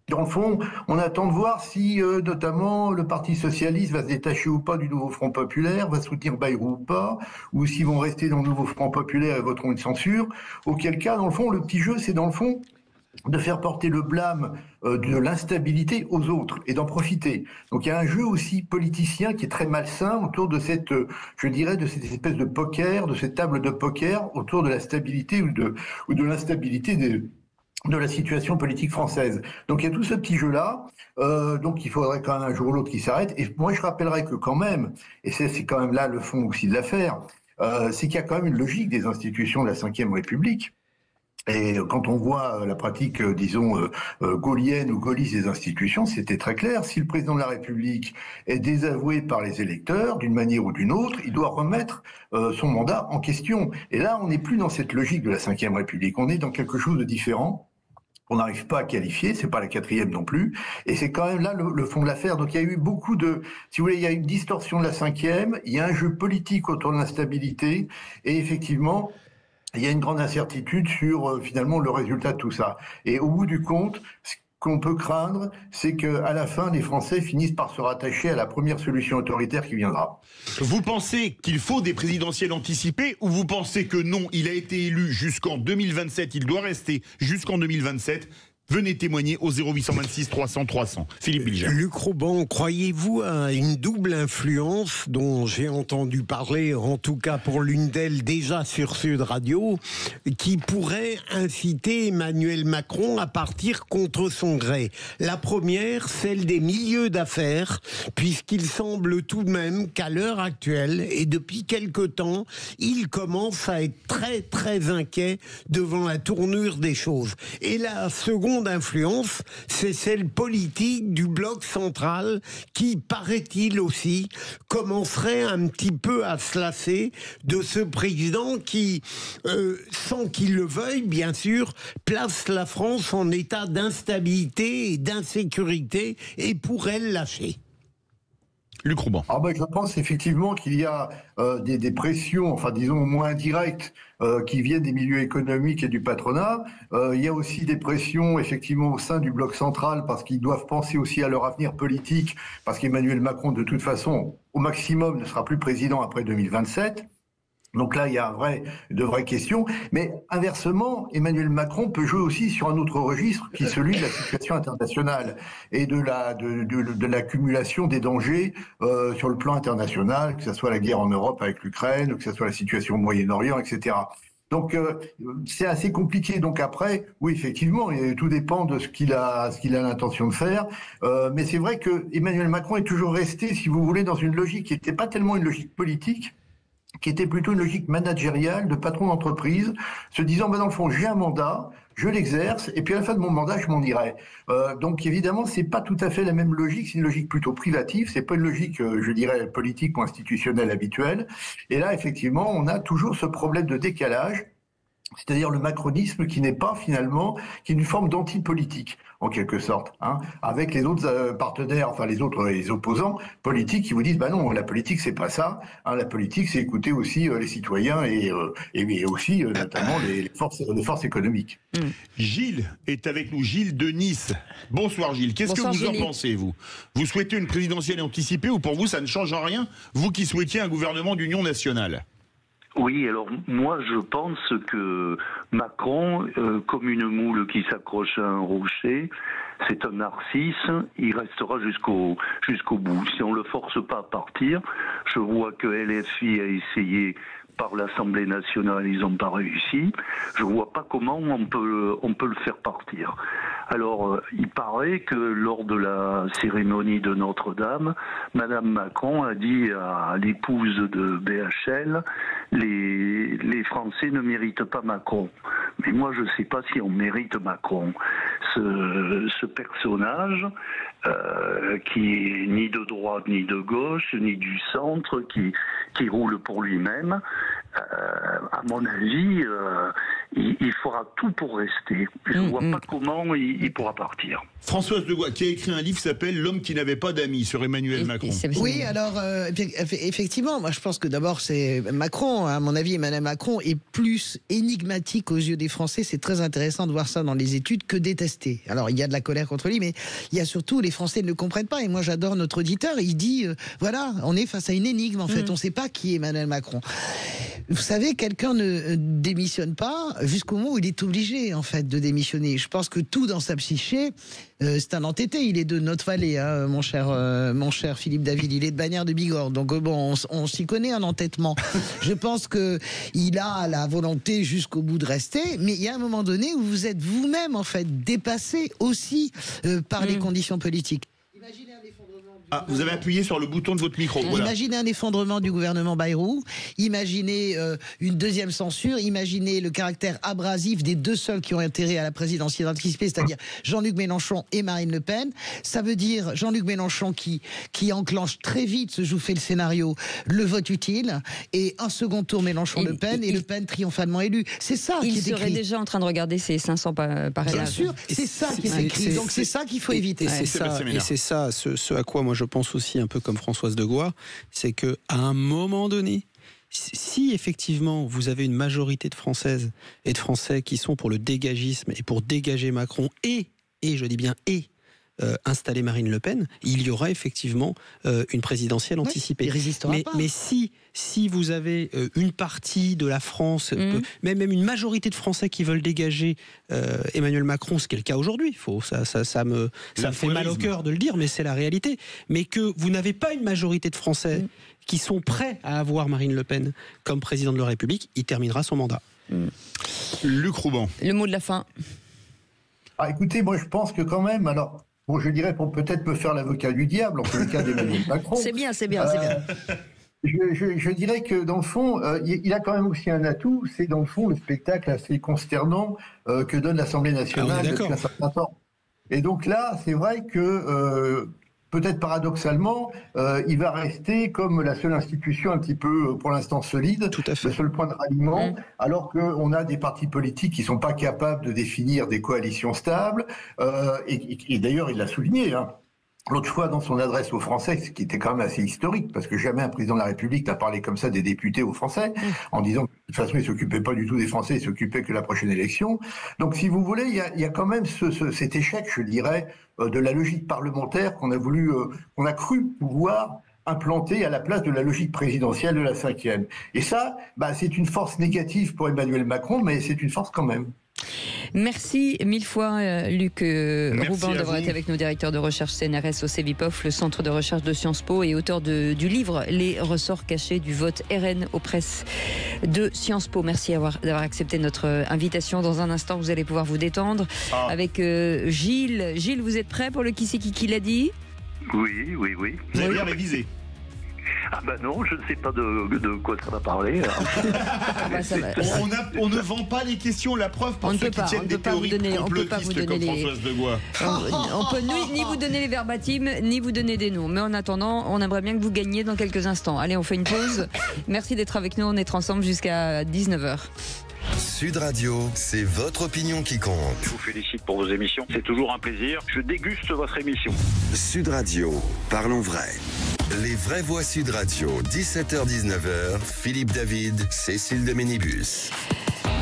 dans le fond, on attend de voir si notamment le Parti Socialiste va se détacher ou pas du nouveau Front Populaire, va soutenir Bayrou ou pas, ou s'ils vont rester dans le nouveau Front Populaire et voteront une censure. Auquel cas, dans le fond, le petit jeu, c'est dans le fond de faire porter le blâme de l'instabilité aux autres et d'en profiter. Donc il y a un jeu aussi politicien qui est très malsain autour de cette, je dirais, de cette espèce de poker, de cette table de poker autour de la stabilité ou de l'instabilité de la situation politique française. Donc il y a tout ce petit jeu-là, donc il faudrait quand même un jour ou l'autre qui s'arrête. Et moi je rappellerais que quand même, et c'est quand même là le fond aussi de l'affaire, c'est qu'il y a quand même une logique des institutions de la Ve République. Et quand on voit la pratique, disons, gaulienne ou gaulliste des institutions, c'était très clair. Si le président de la République est désavoué par les électeurs, d'une manière ou d'une autre, il doit remettre son mandat en question. Et là, on n'est plus dans cette logique de la Ve République. On est dans quelque chose de différent. On n'arrive pas à qualifier, c'est pas la 4e non plus, et c'est quand même là le fond de l'affaire. Donc il y a eu beaucoup de, si vous voulez, il y a une distorsion de la 5e, il y a un jeu politique autour de l'instabilité, et effectivement, il y a une grande incertitude sur finalement le résultat de tout ça. Et au bout du compte, ce qu'on peut craindre, c'est qu'à la fin, les Français finissent par se rattacher à la première solution autoritaire qui viendra. Vous pensez qu'il faut des présidentielles anticipées ou vous pensez que non, il a été élu jusqu'en 2027, il doit rester jusqu'en 2027 ? Venez témoigner au 0826 300 300. Philippe Bilger. Luc Rouban, croyez-vous à une double influence dont j'ai entendu parler, en tout cas pour l'une d'elles déjà sur Sud Radio, qui pourrait inciter Emmanuel Macron à partir contre son gré? La première, celle des milieux d'affaires, puisqu'il semble tout de même qu'à l'heure actuelle, et depuis quelque temps, il commence à être très très inquiet devant la tournure des choses. Et la seconde influence, c'est celle politique du bloc central qui, paraît-il aussi, commencerait un petit peu à se lasser de ce président qui, sans qu'il le veuille, bien sûr, place la France en état d'instabilité et d'insécurité et pourrait le lâcher. Luc Rouban. Je pense effectivement qu'il y a des pressions, enfin disons au moins indirectes, qui viennent des milieux économiques et du patronat. Il y a aussi des pressions effectivement au sein du bloc central parce qu'ils doivent penser aussi à leur avenir politique, parce qu'Emmanuel Macron de toute façon au maximum ne sera plus président après 2027. Donc là, il y a de vraies questions. Mais inversement, Emmanuel Macron peut jouer aussi sur un autre registre qui est celui de la situation internationale et de l'accumulation des dangers sur le plan international, que ce soit la guerre en Europe avec l'Ukraine, que ce soit la situation au Moyen-Orient, etc. Donc c'est assez compliqué. Donc après, oui, effectivement, tout dépend de ce qu'il a l'intention de faire. Mais c'est vrai que Emmanuel Macron est toujours resté, si vous voulez, dans une logique qui n'était pas tellement une logique politique, qui était plutôt une logique managériale de patron d'entreprise, se disant, dans le fond, j'ai un mandat, je l'exerce, et puis à la fin de mon mandat, je m'en irai. Donc évidemment, c'est pas tout à fait la même logique, c'est une logique plutôt privative, c'est pas une logique, je dirais, politique ou institutionnelle habituelle. Et là, effectivement, on a toujours ce problème de décalage, c'est-à-dire le macronisme qui n'est pas finalement, qui est une forme d'antipolitique, en quelque sorte, avec les autres partenaires, enfin les opposants politiques qui vous disent, non, la politique c'est pas ça, la politique c'est écouter aussi les citoyens et aussi notamment les forces économiques. Gilles est avec nous, Gilles de Nice. Bonsoir Gilles, qu'est-ce que vous en pensez vous souhaitez une présidentielle anticipée ou pour vous ça ne change rien, vous qui souhaitiez un gouvernement d'union nationale? Oui, alors moi je pense que Macron, comme une moule qui s'accroche à un rocher, c'est un narcisse, il restera jusqu'au bout. Si on le force pas à partir, je vois que LFI a essayé par l'Assemblée nationale, ils n'ont pas réussi. Je vois pas comment on peut le faire partir. Alors, il paraît que lors de la cérémonie de Notre-Dame, Madame Macron a dit à l'épouse de BHL, les Français ne méritent pas Macron. Mais moi, je ne sais pas si on mérite Macron. Ce personnage, qui est ni de droite, ni de gauche, ni du centre, qui roule pour lui-même, à mon avis, il fera tout pour rester. Je ne vois pas comment il pourra partir. Françoise Degois, qui a écrit un livre qui s'appelle L'homme qui n'avait pas d'amis sur Emmanuel Macron. Oui, alors effectivement, moi je pense que d'abord c'est Macron, à mon avis, Emmanuel Macron est plus énigmatique aux yeux des Français. C'est très intéressant de voir ça dans les études que détesté. Alors il y a de la colère contre lui, mais il y a surtout les Français ne le comprennent pas. Et moi j'adore notre auditeur. Il dit voilà, on est face à une énigme en fait. On ne sait pas qui est Emmanuel Macron. Vous savez, quelqu'un ne démissionne pas jusqu'au moment où il est obligé en fait de démissionner. Je pense que tout dans sa psyché, c'est un entêté. Il est de notre vallée, hein, mon cher Philippe David. Il est de Bagnères de Bigorre. Donc bon, on s'y connaît un entêtement. Je pense que il a la volonté jusqu'au bout de rester, mais il y a un moment donné où vous êtes vous-même en fait dépassé aussi par les conditions politiques. Ah, vous avez appuyé sur le bouton de votre micro. Voilà. Imaginez un effondrement du gouvernement Bayrou, imaginez une deuxième censure, imaginez le caractère abrasif des deux seuls qui ont intérêt à la présidentielle anticipée, c'est-à-dire Jean-Luc Mélenchon et Marine Le Pen. Ça veut dire Jean-Luc Mélenchon qui enclenche très vite, se joue fait le scénario, le vote utile, et un second tour Mélenchon-Le Pen, et Le Pen triomphalement élu. C'est ça qui est écrit. Il serait déjà en train de regarder ses 500 parrainages. Bien sûr, c'est ça qui est écrit. Donc c'est ça qu'il faut éviter. Et c'est ça, ce à quoi moi je pense aussi un peu comme Françoise Degois, c'est qu'à un moment donné, si effectivement vous avez une majorité de Françaises et de Français qui sont pour le dégagisme et pour dégager Macron et je dis bien installer Marine Le Pen, il y aura effectivement une présidentielle anticipée. Mais si vous avez une partie de la France, même une majorité de Français qui veulent dégager Emmanuel Macron, ce qui est le cas aujourd'hui, ça me fait mal au cœur de le dire, mais c'est la réalité. Mais que vous n'avez pas une majorité de Français qui sont prêts à avoir Marine Le Pen comme président de la République, il terminera son mandat. Luc Rouban. Le mot de la fin. Ah, écoutez, moi je pense que quand même, alors... Bon, je dirais pour peut-être me faire l'avocat du diable, en tout cas d'Emmanuel Macron. C'est bien. Je dirais que dans le fond, il a quand même aussi un atout, c'est dans le fond le spectacle assez consternant que donne l'Assemblée nationale depuis un certain temps. Et donc là, c'est vrai que peut-être paradoxalement, il va rester comme la seule institution un petit peu, pour l'instant, solide, le seul point de ralliement, alors qu'on a des partis politiques qui ne sont pas capables de définir des coalitions stables, et d'ailleurs, il l'a souligné, hein. L'autre fois, dans son adresse aux Français, ce qui était quand même assez historique, parce que jamais un président de la République n'a parlé comme ça des députés aux Français, en disant que de toute façon, il ne s'occupait pas du tout des Français, il s'occupait que de la prochaine élection. Donc, si vous voulez, il y a quand même cet échec, je dirais, de la logique parlementaire qu'on a cru pouvoir implanter à la place de la logique présidentielle de la 5e. Et ça, c'est une force négative pour Emmanuel Macron, mais c'est une force quand même. Merci mille fois Luc Rouban d'avoir été avec nous, directeur de recherche CNRS au CEVIPOF, le centre de recherche de Sciences Po, et auteur du livre Les ressorts cachés du vote RN aux presses de Sciences Po. Merci d'avoir accepté notre invitation. Dans un instant, vous allez pouvoir vous détendre avec Gilles. Gilles, vous êtes prêt pour le qui c'est qui l'a dit ? Oui. Vous avez bien révisé. Ah non, je ne sais pas de quoi ça va parler. On ne vend pas les questions, la preuve pour ceux qui tiennent des théories complotistes comme Françoise Degois. On peut ni vous donner les verbatims, ni vous donner des noms. Mais en attendant, on aimerait bien que vous gagniez dans quelques instants. Allez, on fait une pause. Merci d'être avec nous, on est ensemble jusqu'à 19h. Sud Radio, c'est votre opinion qui compte. Je vous félicite pour vos émissions, c'est toujours un plaisir. Je déguste votre émission. Sud Radio, parlons vrai. Les vraies voix Sud Radio, 17h-19h, Philippe David, Cécile de Ménibus.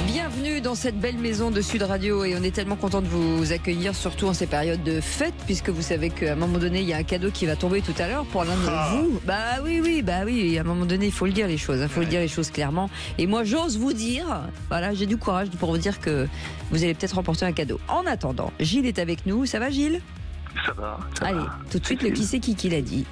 Bienvenue dans cette belle maison de Sud Radio, et on est tellement content de vous accueillir, surtout en ces périodes de fête, puisque vous savez qu'à un moment donné, il y a un cadeau qui va tomber tout à l'heure pour l'un de vous. Bah oui, à un moment donné, il faut le dire les choses, il faut le dire les choses clairement. Et moi, j'ose vous dire, voilà, j'ai du courage pour vous dire que vous allez peut-être remporter un cadeau. En attendant, Gilles est avec nous. Ça va, Gilles ? Ça va. Allez, tout de suite, le qui c'est qui l'a dit.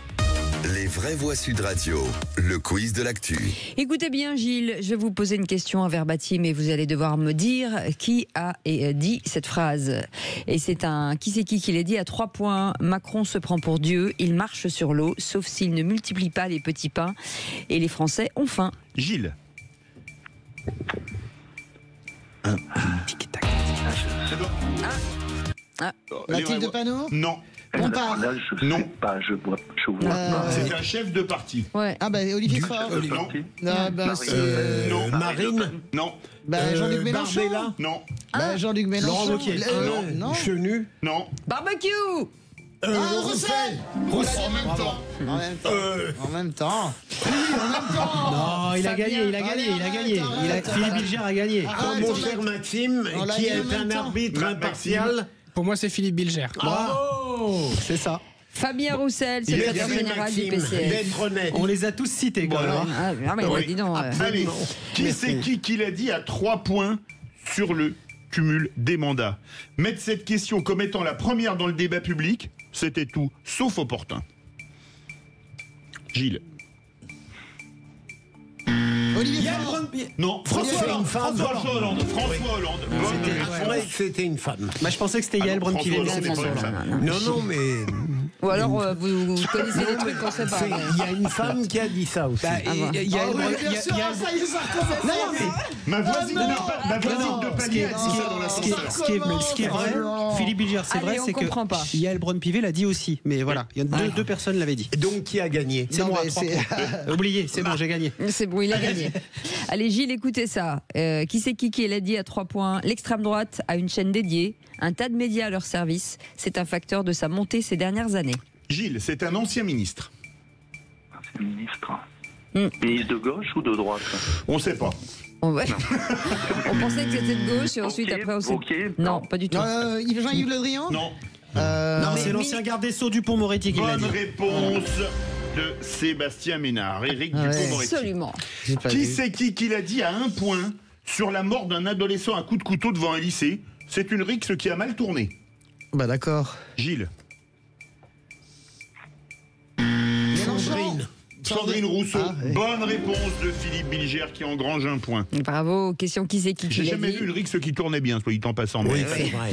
Les vraies voix Sud Radio, le quiz de l'actu. Écoutez bien Gilles, je vais vous poser une question en verbatim et vous allez devoir me dire qui a dit cette phrase. Et c'est un qui c'est qui l'a dit à 3 points. Macron se prend pour Dieu, il marche sur l'eau, sauf s'il ne multiplie pas les petits pains et les Français ont faim. Gilles. Mathilde Panot? Non. On part. Là, je Non. sais pas, je vois pas. C'est un chef de parti. Ouais. Ah bah Olivier Faure. Non. Non. Marine. Non. Bah Jean-Luc Mélenchon. Barbella. Non. Bah Jean-Luc Mélenchon. Laurent Wauquiez. Non. Chenu. Non. Barbecue. Roussel. En même temps. En même temps. Oui, en même temps. Non, il a gagné, il a gagné. Philippe Bilger a gagné. Mon cher Maxime, qui est un arbitre impartial. Pour moi, c'est Philippe Bilger. Bravo, c'est ça. Fabien Roussel, secrétaire général du PCF. D'être honnête. On les a tous cités quand même. Ah mais Oui. dis donc. Allez, qui c'est qui l'a dit à 3 points sur le cumul des mandats? Mettre cette question comme étant la première dans le débat public, c'était tout, sauf opportun. Gilles. Olivier Faure. Non, François Hollande. C'est vrai que c'était une femme. Bah, je pensais que c'était Yael Braun-Pivet. Non, mais. Ou alors vous connaissez des trucs qu'on sait pas. Il y a une femme qui a dit ça aussi. Ma voisine de palier a dit ça dans la Ce qui est vrai, Philippe Bilger, c'est vrai, c'est que Yael Braun-Pivet l'a dit aussi. Mais voilà, il y a deux personnes l'avaient dit. Et donc qui a gagné? C'est moi. Oubliez, c'est bon, j'ai gagné. C'est bon, il a gagné. Allez Gilles, écoutez ça. Qui c'est qui l'a dit à 3 points? L'extrême droite a une chaîne dédiée, un tas de médias à leur service. C'est un facteur de sa montée ces dernières années. Gilles, c'est un ancien ministre. Ancien ministre. Ministre de gauche ou de droite? On ne sait pas. On pensait que c'était de gauche et ensuite après on s'est... Non, pas du tout. Jean-Yves Le Drian? Non. Non, c'est l'ancien garde des Sceaux Dupond-Moretti qui l'a dit. Bonne réponse de Sébastien Ménard. Éric Dupond-Moretti. Absolument. Qui c'est qui l'a dit à 1 point sur la mort d'un adolescent à coup de couteau devant un lycée? C'est une rixe qui a mal tourné. Bah d'accord. Gilles. Sandrine Rousseau. Bonne réponse de Philippe Bilger qui engrange 1 point. Bravo. Question qui c'est qui J'ai l'a jamais dit. vu une rixe qui tournait bien, soit il t'en passe en Oui, c'est vrai.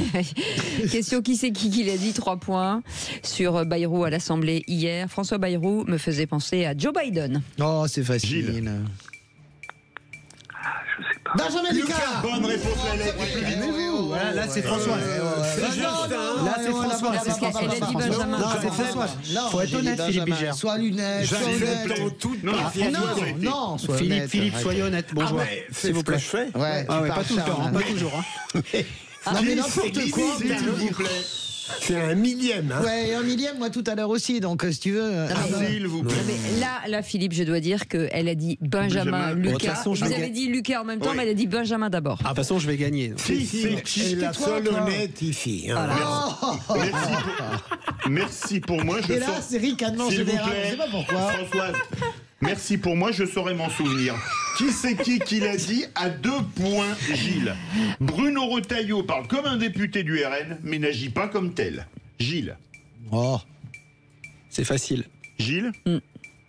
Question qui c'est qui l'a dit, 3 points sur Bayrou à l'Assemblée hier. François Bayrou me faisait penser à Joe Biden. Oh, c'est facile. Gilles. Je sais pas. Benjamin Lucas. Bonne réponse, la lettre. Voilà, là c'est François. Là c'est François. Parce qu'elle a dit Benjamin. Non, c'est François. Faut être honnête, Philippe Bilger. Sois honnête. Non, Philippe, soyez honnête. Bonjour. S'il vous plaît. Je fais. Ouais, pas tout le temps, pas toujours. Non mais n'importe quoi, s'il vous plaît. C'est un millième. Hein. Ouais, un millième, moi tout à l'heure aussi, donc si tu veux. S'il vous plaît. Mais là, Philippe, je dois dire qu'elle a dit Benjamin Lucas. Bon, de toute façon, vous avez dit Lucas en même temps, mais elle a dit Benjamin d'abord. De toute façon, je vais gagner. C'est la seule honnête ici. Hein. Merci pour moi. Et là, c'est ricanement général, je sais pas pourquoi. Françoise, merci pour moi, je saurais m'en souvenir. Qui c'est qui l'a dit à 2 points, Gilles? Bruno Retailleau parle comme un député du RN, mais n'agit pas comme tel. Gilles. Oh, c'est facile. Gilles.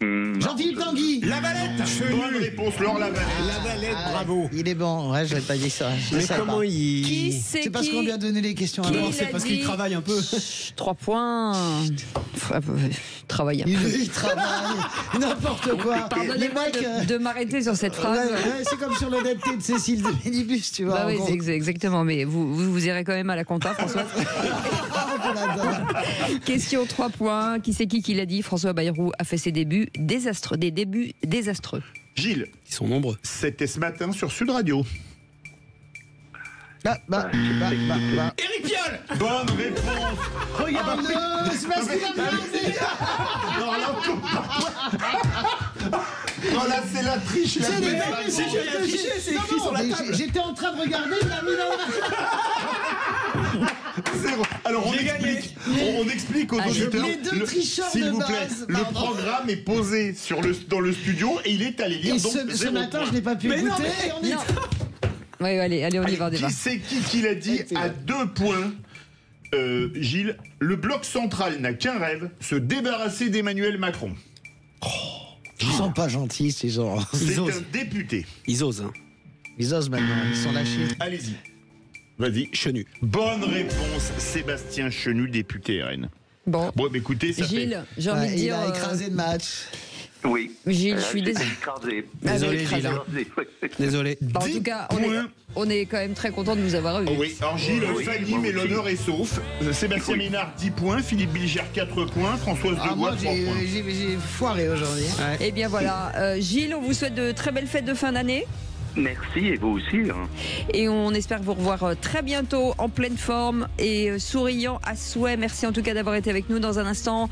Jean-Philippe Tanguy. Lavalette. Bonne réponse, Laure Lavalette. Lavalette, bravo. Il est bon, ouais, j'avais pas dit ça. Mais comment il... Qui c'est C'est parce qu'on lui a donné les questions Qui avant. l'a C'est parce qu'il dit travaille un peu. 3 points. Travaille un peu. Il travaille, n'importe quoi. Pardonnez-moi Les mecs, de m'arrêter sur cette phrase. ouais, c'est comme sur l'honnêteté de Cécile de Ménibus, tu vois. Bah oui, en gros. c'est exactement. Mais vous irez quand même à la compta, François. Question 3 points. Qui c'est qui l'a dit? François Bayrou a fait ses débuts désastreux. Des débuts désastreux. Gilles. Ils sont nombreux. C'était ce matin sur Sud Radio. Éric Piolle. Bonne réponse. Regarde-le, c'est parce qu'il a regardé. Non, là, c'est la triche. J'étais en train de regarder, il a mis dans Zéro. Alors, on explique aux auditeurs. les deux tricheurs s'il de vous plaît, base, le pardon. programme est posé dans le studio et il est allé lire. Et donc, ce 0 matin, point. je n'ai pas pu écouter. Non. Oui, allez, on y va, on y va. Qui c'est qui l'a dit à 2 points, Gilles? Le bloc central n'a qu'un rêve, se débarrasser d'Emmanuel Macron. Ils sont pas gentils, ces gens. C'est un député. Ils osent. Hein. Ils osent maintenant, ils sont lâchés. Allez-y. Vas-y. Chenu. Bonne réponse, Sébastien Chenu, député RN. Bon, Bon, bah, écoutez, ça Gilles, j'ai envie de Il dire. a écrasé le match. Oui. Gilles, je suis désolé. Écrasé. Désolé, écrasé. Gilles. Désolé. En tout cas, on est quand même très content de vous avoir eu. Oh oui, alors Gilles, Fanny, mais l'honneur est sauf. Sébastien Ménard, 10 points. Philippe Bilger, 4 points. Françoise Degois, Moi, 3 points. j'ai foiré aujourd'hui. Eh bien voilà, Gilles, on vous souhaite de très belles fêtes de fin d'année. Merci, et vous aussi. Hein. Et on espère vous revoir très bientôt en pleine forme et souriant à souhait. Merci en tout cas d'avoir été avec nous. Dans un instant,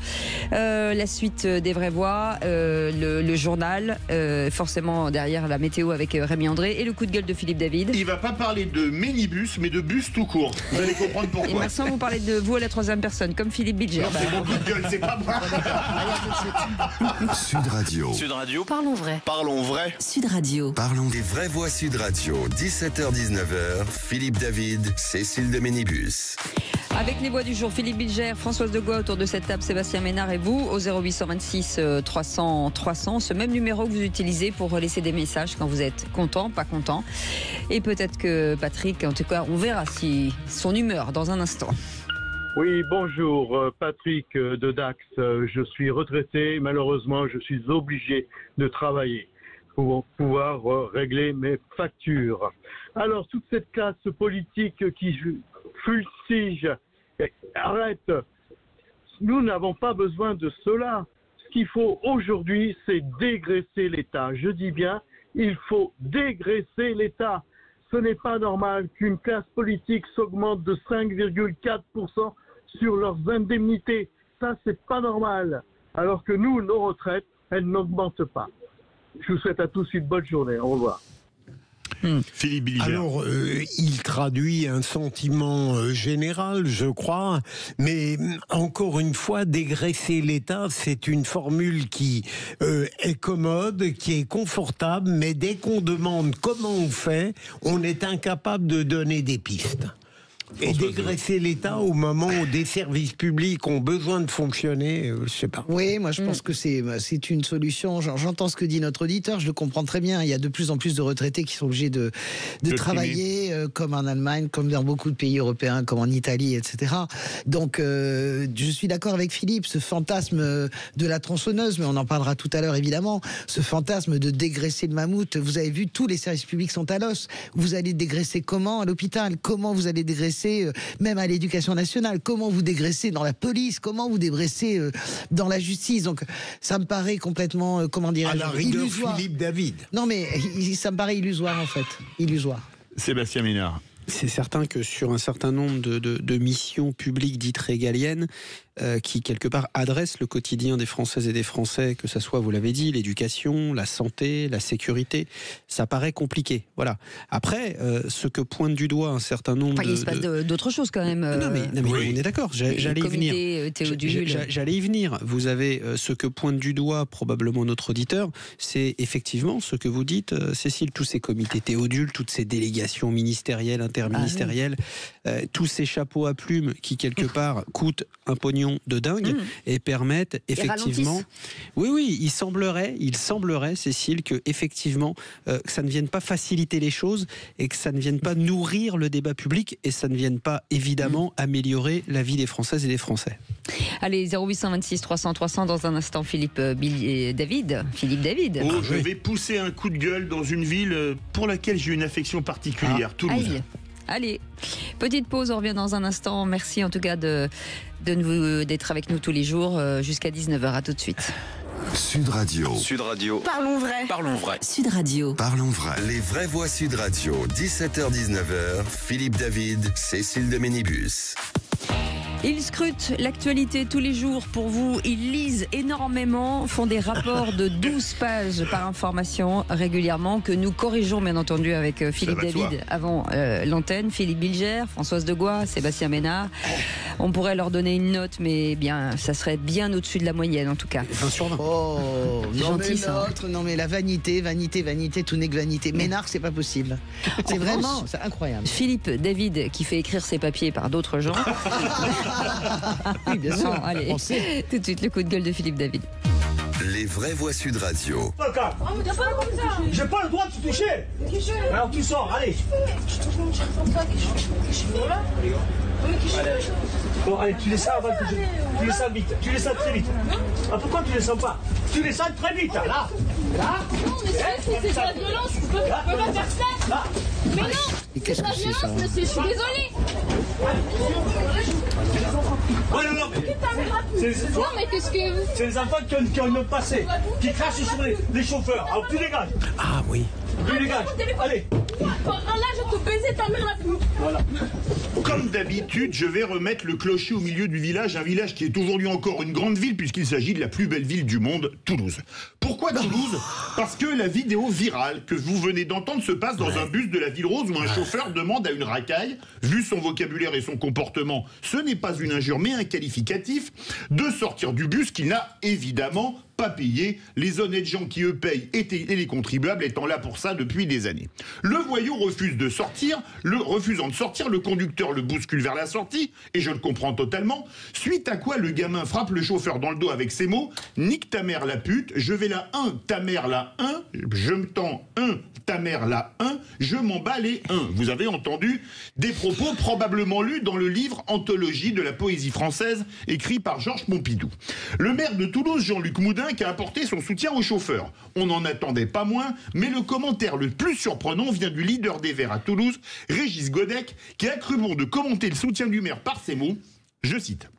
la suite des vraies voix, le journal, forcément derrière la météo avec Rémi André et le coup de gueule de Philippe David. Il va pas parler de minibus, mais de bus tout court. Vous allez comprendre Et pourquoi. maintenant, vous parlez de vous à la troisième personne, comme Philippe Bilger. Non, c'est mon coup de gueule, c'est pas moi. Sud Radio. Sud Radio. Parlons vrai. Parlons vrai. Sud Radio. Parlons des vraies voix Sud Radio. 17h-19h. Philippe David, Cécile de Ménibus. Avec les voix du jour, Philippe Bilger, Françoise Degois autour de cette table, Sébastien Ménard et vous au 0826 300 300, ce même numéro que vous utilisez pour laisser des messages quand vous êtes content, pas content. Et peut-être que Patrick, en tout cas, on verra si son humeur dans un instant. Oui, bonjour, Patrick de Dax. Je suis retraité. Malheureusement, je suis obligé de travailler pour pouvoir régler mes factures. Alors, toute cette classe politique qui fustige, arrête. Nous n'avons pas besoin de cela. Ce qu'il faut aujourd'hui, c'est dégraisser l'État. Je dis bien, il faut dégraisser l'État. Ce n'est pas normal qu'une classe politique s'augmente de 5,4% sur leurs indemnités. Ça, c'est pas normal. Alors que nous, nos retraites, elles n'augmentent pas. Je vous souhaite à tous une bonne journée. Au revoir. Philippe Bilger. Alors, il traduit un sentiment général, je crois, mais encore une fois, dégraisser l'État, c'est une formule qui est commode, qui est confortable, mais dès qu'on demande comment on fait, on est incapable de donner des pistes. Et dégraisser l'État au moment où des services publics ont besoin de fonctionner, je sais pas. Oui, moi je pense que c'est une solution. J'entends ce que dit notre auditeur, je le comprends très bien. Il y a de plus en plus de retraités qui sont obligés de travailler, comme en Allemagne, comme dans beaucoup de pays européens, comme en Italie, etc. Donc je suis d'accord avec Philippe, ce fantasme de la tronçonneuse, mais on en parlera tout à l'heure évidemment, ce fantasme de dégraisser le mammouth. Vous avez vu, tous les services publics sont à l'os. Vous allez dégraisser comment à l'hôpital? Comment vous allez dégraisser même à l'éducation nationale? Comment vous dégraissez dans la police? Comment vous dégraissez dans la justice? Donc ça me paraît complètement, comment dirais-je, à la rigueur, illusoire. Philippe David. Non mais ça me paraît illusoire en fait. Illusoire. Sébastien Ménard. C'est certain que sur un certain nombre de missions publiques dites régaliennes, qui quelque part adressent le quotidien des Françaises et des Français, que ce soit, vous l'avez dit, l'éducation, la santé, la sécurité, ça paraît compliqué. Voilà. Après, ce que pointe du doigt un certain nombre il se passe d'autres choses quand même. Non mais on est d'accord, j'allais y venir. J'allais y venir. Vous avez ce que pointe du doigt probablement notre auditeur, c'est effectivement ce que vous dites, Cécile, tous ces comités Théodule, toutes ces délégations ministérielles, interministérielles, tous ces chapeaux à plumes qui quelque part coûtent un pognon de dingue et permettent effectivement. Oui, il semblerait, Cécile, que effectivement que ça ne vienne pas faciliter les choses et que ça ne vienne pas nourrir le débat public et ça ne vienne pas évidemment améliorer la vie des Françaises et des Français. Allez, 0826 300 300 dans un instant, Philippe David. Oh, je vais pousser un coup de gueule dans une ville pour laquelle j'ai une affection particulière, Toulouse. Aïe. Allez, petite pause, on revient dans un instant. Merci en tout cas d'être avec nous tous les jours jusqu'à 19h. À tout de suite. Sud Radio. Sud Radio. Parlons vrai. Parlons vrai. Sud Radio. Parlons vrai. Les vraies voix Sud Radio. 17h-19h. Philippe David, Cécile de Ménibus. Ils scrutent l'actualité tous les jours pour vous. Ils lisent énormément, font des rapports de 12 pages par information régulièrement que nous corrigeons bien entendu avec Philippe David avant l'antenne. Philippe Bilger, Françoise Degois, Sébastien Ménard. On pourrait leur donner une note, mais bien, ça serait bien au-dessus de la moyenne en tout cas. 20 sur 20. Oh, gentil ça. Non mais la vanité, tout n'est que vanité. Ménard, c'est pas possible. C'est vraiment, c'est incroyable. Philippe David qui fait écrire ses papiers par d'autres gens. Oui, bien sûr. Non, allez, tout de suite le coup de gueule de Philippe David. Les vraies voix Sud Radio. J'ai pas le droit de te toucher. Alors tu sors, allez. Bon, allez, tu descends avant que je... Tu descends vite, tu descends très vite. Ah, pourquoi tu descends pas? Tu descends très vite, là. Là. Non, mais c'est pas de violence, je peux pas faire ça. Là. Mais non, qu'est-ce que c'est ça? monsieur, je suis désolée. Oh non, non, Non, mais qu'est-ce que... c'est les enfants qui ont une passé, qui crachent sur les chauffeurs. Alors tu dégages. Ah oui. Tu dégages. Là, Allez. je te baiser ta mère la pute. Voilà. Comme d'habitude, je vais remettre le clocher au milieu du village, un village qui est aujourd'hui encore une grande ville puisqu'il s'agit de la plus belle ville du monde, Toulouse. Pourquoi Toulouse? Parce que la vidéo virale que vous venez d'entendre se passe dans un bus de la Ville Rose où un chauffeur demande à une racaille, vu son vocabulaire et son comportement, ce n'est pas une injure mais un qualificatif, de sortir du bus qu'il n'a évidemment pas payé, les honnêtes gens qui eux payent et les contribuables étant là pour ça depuis des années. Le voyou refusant de sortir, le conducteur le bouscule vers la sortie, et je le comprends totalement, suite à quoi le gamin frappe le chauffeur dans le dos avec ces mots « Nique ta mère la pute, je vais la 1, ta mère la 1, je me tends 1, ta mère la 1, je m'en bats les 1 ». Vous avez entendu des propos probablement lus dans le livre Anthologie de la poésie française, écrit par Georges Pompidou. Le maire de Toulouse, Jean-Luc Moudin, qui a apporté son soutien aux chauffeurs. On n'en attendait pas moins, mais le commentaire le plus surprenant vient du leader des Verts à Toulouse, Régis Godec, qui a cru bon de commenter le soutien du maire par ces mots, je cite.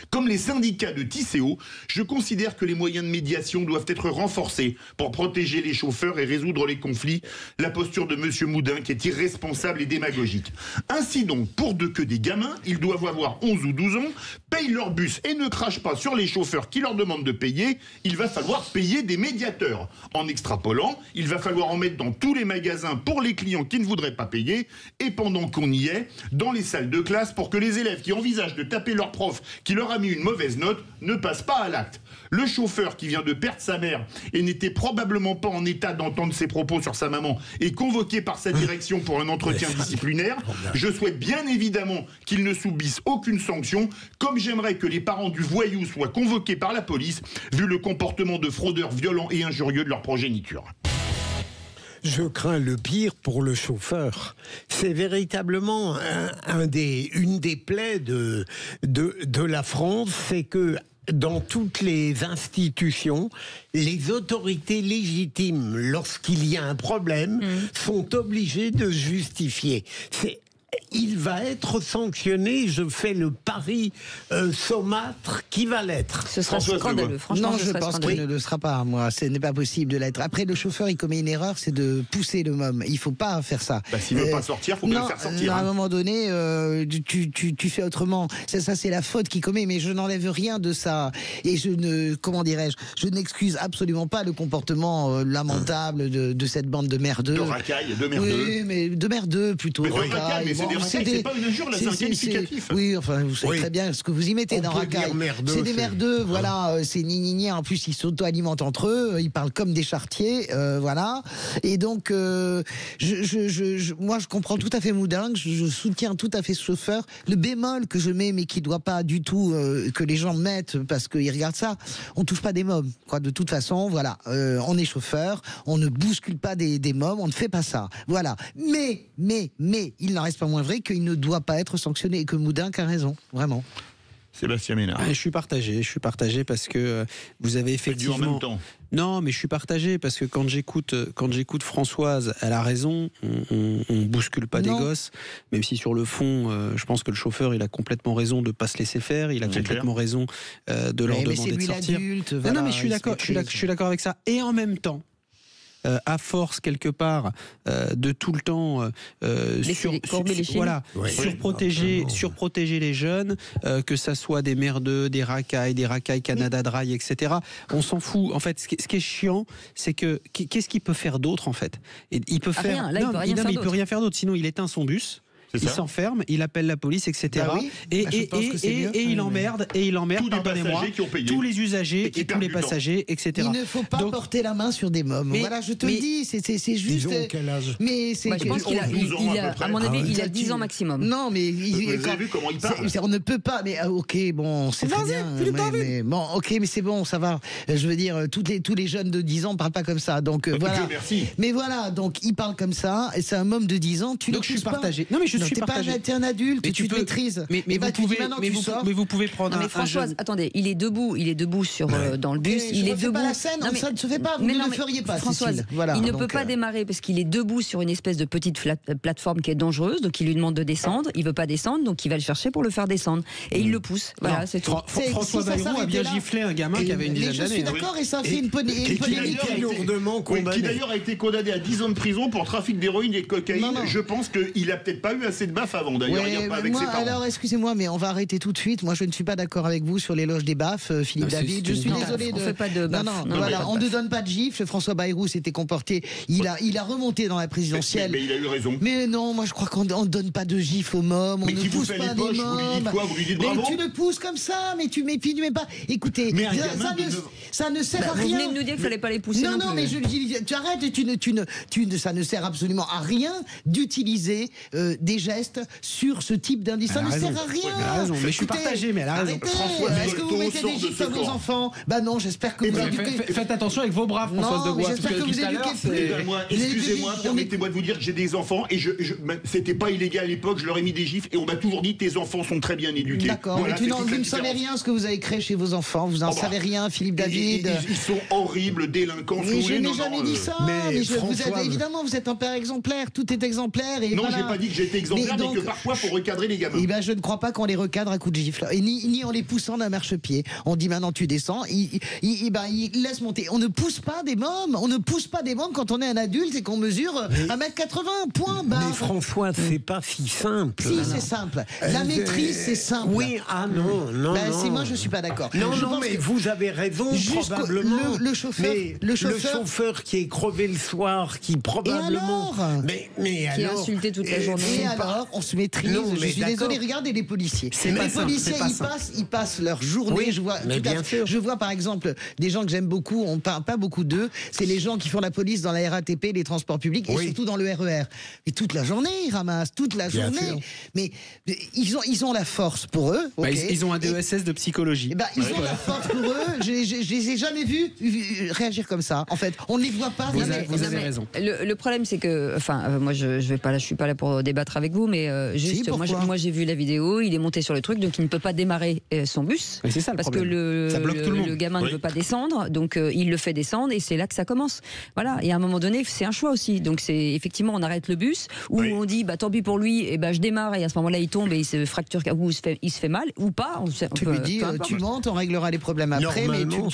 Comme les syndicats de Tisséo, je considère que les moyens de médiation doivent être renforcés pour protéger les chauffeurs et résoudre les conflits. La posture de M. Moudin qui est irresponsable et démagogique. Ainsi donc, pour que des gamins, ils doivent avoir 11 ou 12 ans, payent leur bus et ne crachent pas sur les chauffeurs qui leur demandent de payer, il va falloir payer des médiateurs. En extrapolant, il va falloir en mettre dans tous les magasins pour les clients qui ne voudraient pas payer, et pendant qu'on y est, dans les salles de classe pour que les élèves qui envisagent de taper leur prof qui leur a mis une mauvaise note ne passe pas à l'acte. Le chauffeur qui vient de perdre sa mère et n'était probablement pas en état d'entendre ses propos sur sa maman est convoqué par sa direction pour un entretien disciplinaire. Je souhaite bien évidemment qu'il ne subisse aucune sanction, comme j'aimerais que les parents du voyou soient convoqués par la police, vu le comportement de fraudeurs violents et injurieux de leur progéniture. Je crains le pire pour le chauffeur. C'est véritablement une des plaies de la France, c'est que dans toutes les institutions, les autorités légitimes, lorsqu'il y a un problème, sont obligées de justifier. Il va être sanctionné, je fais le pari saumâtre qui va l'être. Ce sera scandaleux, franchement. Non, je pense qu'il ne le sera pas, moi. Ce n'est pas possible de l'être. Après, le chauffeur, il commet une erreur, c'est de pousser le môme. Il ne faut pas faire ça. Bah, s'il ne veut pas sortir, il faut bien le faire sortir. À un moment donné, tu fais autrement. Ça, c'est la faute qu'il commet, mais je n'enlève rien de ça. Et je n'excuse absolument pas le comportement lamentable de cette bande de merdeux. De racailles, de merdeux. Oui, mais de merdeux plutôt. Mais de racailles, mais c'est pas une injure, là, c'est un qualificatif. Oui, enfin, vous savez très bien ce que vous y mettez dans racaille. C'est des merdeux, voilà, c'est ni. En plus, ils s'auto-alimentent entre eux, ils parlent comme des charretiers, voilà. Et donc, moi, je comprends tout à fait Moudin, je soutiens tout à fait ce chauffeur. Le bémol que je mets, mais qui ne doit pas du tout que les gens mettent parce qu'ils regardent ça, on touche pas des mômes, quoi. De toute façon, voilà, on est chauffeur, on ne bouscule pas des mômes, on ne fait pas ça, voilà. Mais, il n'en reste pas moins vrai qu'il ne doit pas être sanctionné et que Moudin a raison, vraiment. Sébastien Ménard. Je suis partagé parce que vous avez effectivement... En même temps. Non, mais je suis partagé parce que quand j'écoute Françoise, elle a raison, on bouscule pas des gosses, même si sur le fond, je pense que le chauffeur, il a complètement raison de pas se laisser faire, il a complètement raison de leur demander de sortir. Voilà, non, mais je suis d'accord avec ça. Et en même temps, à force quelque part de tout le temps surprotéger les jeunes, que ça soit des merdeux, des racailles Canada Dry, etc. On s'en fout. En fait, ce qui est chiant, c'est que qu'est-ce qu'il peut faire d'autre en fait? Et il peut faire rien. Là, il peut rien faire d'autre. Sinon, il éteint son bus. il s'enferme, il appelle la police, etc. Bah oui. Et il emmerde, pardonnez-moi, tous les usagers et tous les passagers, etc. Il ne faut pas porter la main sur des mômes. Voilà, je te le dis, c'est juste. Ils ont quel âge? Mais c'est. Je pense qu'il a, à mon avis, il a 10 ans maximum. Non, mais vous avez vu comment il parle? On ne peut pas. Mais ok, bon, c'est très bien. Mais bon, ok, mais c'est bon, ça va. Je veux dire, tous les jeunes de 10 ans ne parlent pas comme ça. Donc voilà. Merci. Mais voilà, donc il parle comme ça. Et c'est un môme de 10 ans. Tu donc je suis partagé. Non, mais je suis partagé. T'es un adulte, tu te maîtrises. Mais vous pouvez prendre mais Françoise, attendez, il est debout sur dans le bus. Il est debout. Pas la scène, ça ne se fait pas. Vous ne le feriez pas, Françoise. Voilà. Il ne peut pas démarrer parce qu'il est debout sur une espèce de petite plateforme qui est dangereuse. Donc il lui demande de descendre. Il veut pas descendre, donc il va le chercher pour le faire descendre. Et il le pousse. Voilà, c'est tout. François Bayrou a bien giflé un gamin qui avait une dizaine d'années. Je suis d'accord, et ça fait une polémique. Qui d'ailleurs a été condamné à 10 ans de prison pour trafic d'héroïne et de cocaïne. Je pense qu'il a peut-être pas eu assez de baffes avant d'ailleurs. Il n'y a pas avec ses parents. Alors excusez-moi, mais on va arrêter tout de suite. Moi je ne suis pas d'accord avec vous sur l'éloge des baffes, Philippe David. Je suis désolé. On fait pas de baffes. Voilà, on ne donne pas de gifles. François Bayrou s'était comporté. Il a remonté dans la présidentielle. Mais il a eu raison. Mais non, moi je crois qu'on ne donne pas de gifles aux mômes. On ne pousse pas des mômes. Vous lui dites quoi? Vous lui dites bravo? Mais tu le pousses comme ça, mais tu mets pas. Écoutez, ça ne sert à rien. Vous venez de nous dire qu'il fallait pas les pousser. Non, mais je dis, tu arrêtes. Ça ne sert absolument à rien d'utiliser des gestes sur ce type d'indice. Ça ne sert à rien. Elle a raison, mais je suis partagé, mais elle a raison. Est-ce que vous mettez des gifles à vos enfants? Bah non, j'espère que vous éduquez. Faites attention avec vos bras, Françoise de Bois. J'espère que vous éduquez plus. Excusez-moi, permettez-moi de vous dire que j'ai des enfants et c'était pas illégal à l'époque, je leur ai mis des gifles et on m'a toujours dit tes enfants sont très bien éduqués. D'accord, mais vous ne savez rien ce que vous avez créé chez vos enfants, vous n'en savez rien, Philippe David. Ils sont horribles, délinquants. Mais je n'ai jamais dit ça. Évidemment, vous êtes un père exemplaire, tout est exemplaire. Non, j'ai pas dit que j'étais exemplaire, mais que parfois faut recadrer les gamins. Eh ben, je ne crois pas qu'on les recadre à coups de gifle, et ni en les poussant d'un marchepied. On dit maintenant tu descends, il laisse monter. On ne pousse pas des mômes, quand on est un adulte et qu'on mesure 1m80, point barre. Mais François, c'est pas si simple. Si, c'est simple. La maîtrise, c'est simple. Oui, non. Moi, je suis pas d'accord. Non, mais vous avez raison, probablement. Le chauffeur qui est crevé le soir, qui probablement. Qui a insulté toute la journée. Et alors, on se maîtrise. Je suis désolé, regardez les policiers. Les policiers, ils passent leur journée. Je vois par exemple des gens que j'aime beaucoup, on parle pas beaucoup d'eux, c'est les gens qui font la police dans la RATP, les transports publics, et surtout dans le RER. Et toute la journée, ils ramassent, toute la journée. Mais ils ont la force pour eux. Ils ont un DESS de psychologie. Ils ont la force pour eux. Je les ai jamais vus réagir comme ça. En fait, on ne les voit pas. Vous avez raison. Le problème, c'est que, moi, je suis pas là pour débattre avec vous, mais juste, moi, j'ai vu la vidéo. Il est monté sur le truc, donc il ne peut pas démarrer son bus. C'est ça le parce problème. que le gamin ne veut pas descendre, donc il le fait descendre, et c'est là que ça commence. Voilà. Et à un moment donné, c'est un choix aussi. Donc c'est effectivement, on arrête le bus, ou on dit, tant pis pour lui, et je démarre, et à ce moment-là, il tombe et il se fracture, ou il se fait mal, ou pas. Tu lui dis, tu montes, on réglera les problèmes après. Mais non,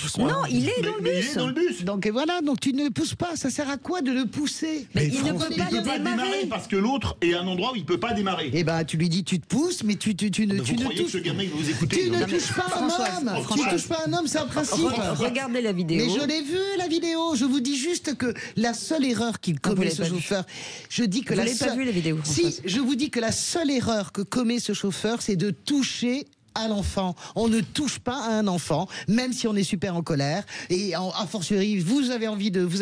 il est dans le bus. Donc voilà, donc tu ne le pousses pas. Ça sert à quoi de le pousser? Il ne peut pas démarrer parce que l'autre est à un endroit où il peut pas démarrer. Et tu lui dis, tu te pousses, mais tu ne touches. Ce gamin, il va vous écouter. Tu ne touches pas un homme. Tu ne touches pas un homme, c'est un principe. Regardez la vidéo. Mais je l'ai vu la vidéo. Je vous dis juste que la seule erreur qu'il commet ce chauffeur, je dis que vous n'avez pas vu la vidéo. Si, je vous dis que la seule erreur que commet ce chauffeur, c'est de toucher à l'enfant. On ne touche pas à un enfant, même si on est super en colère. Et a fortiori, vous avez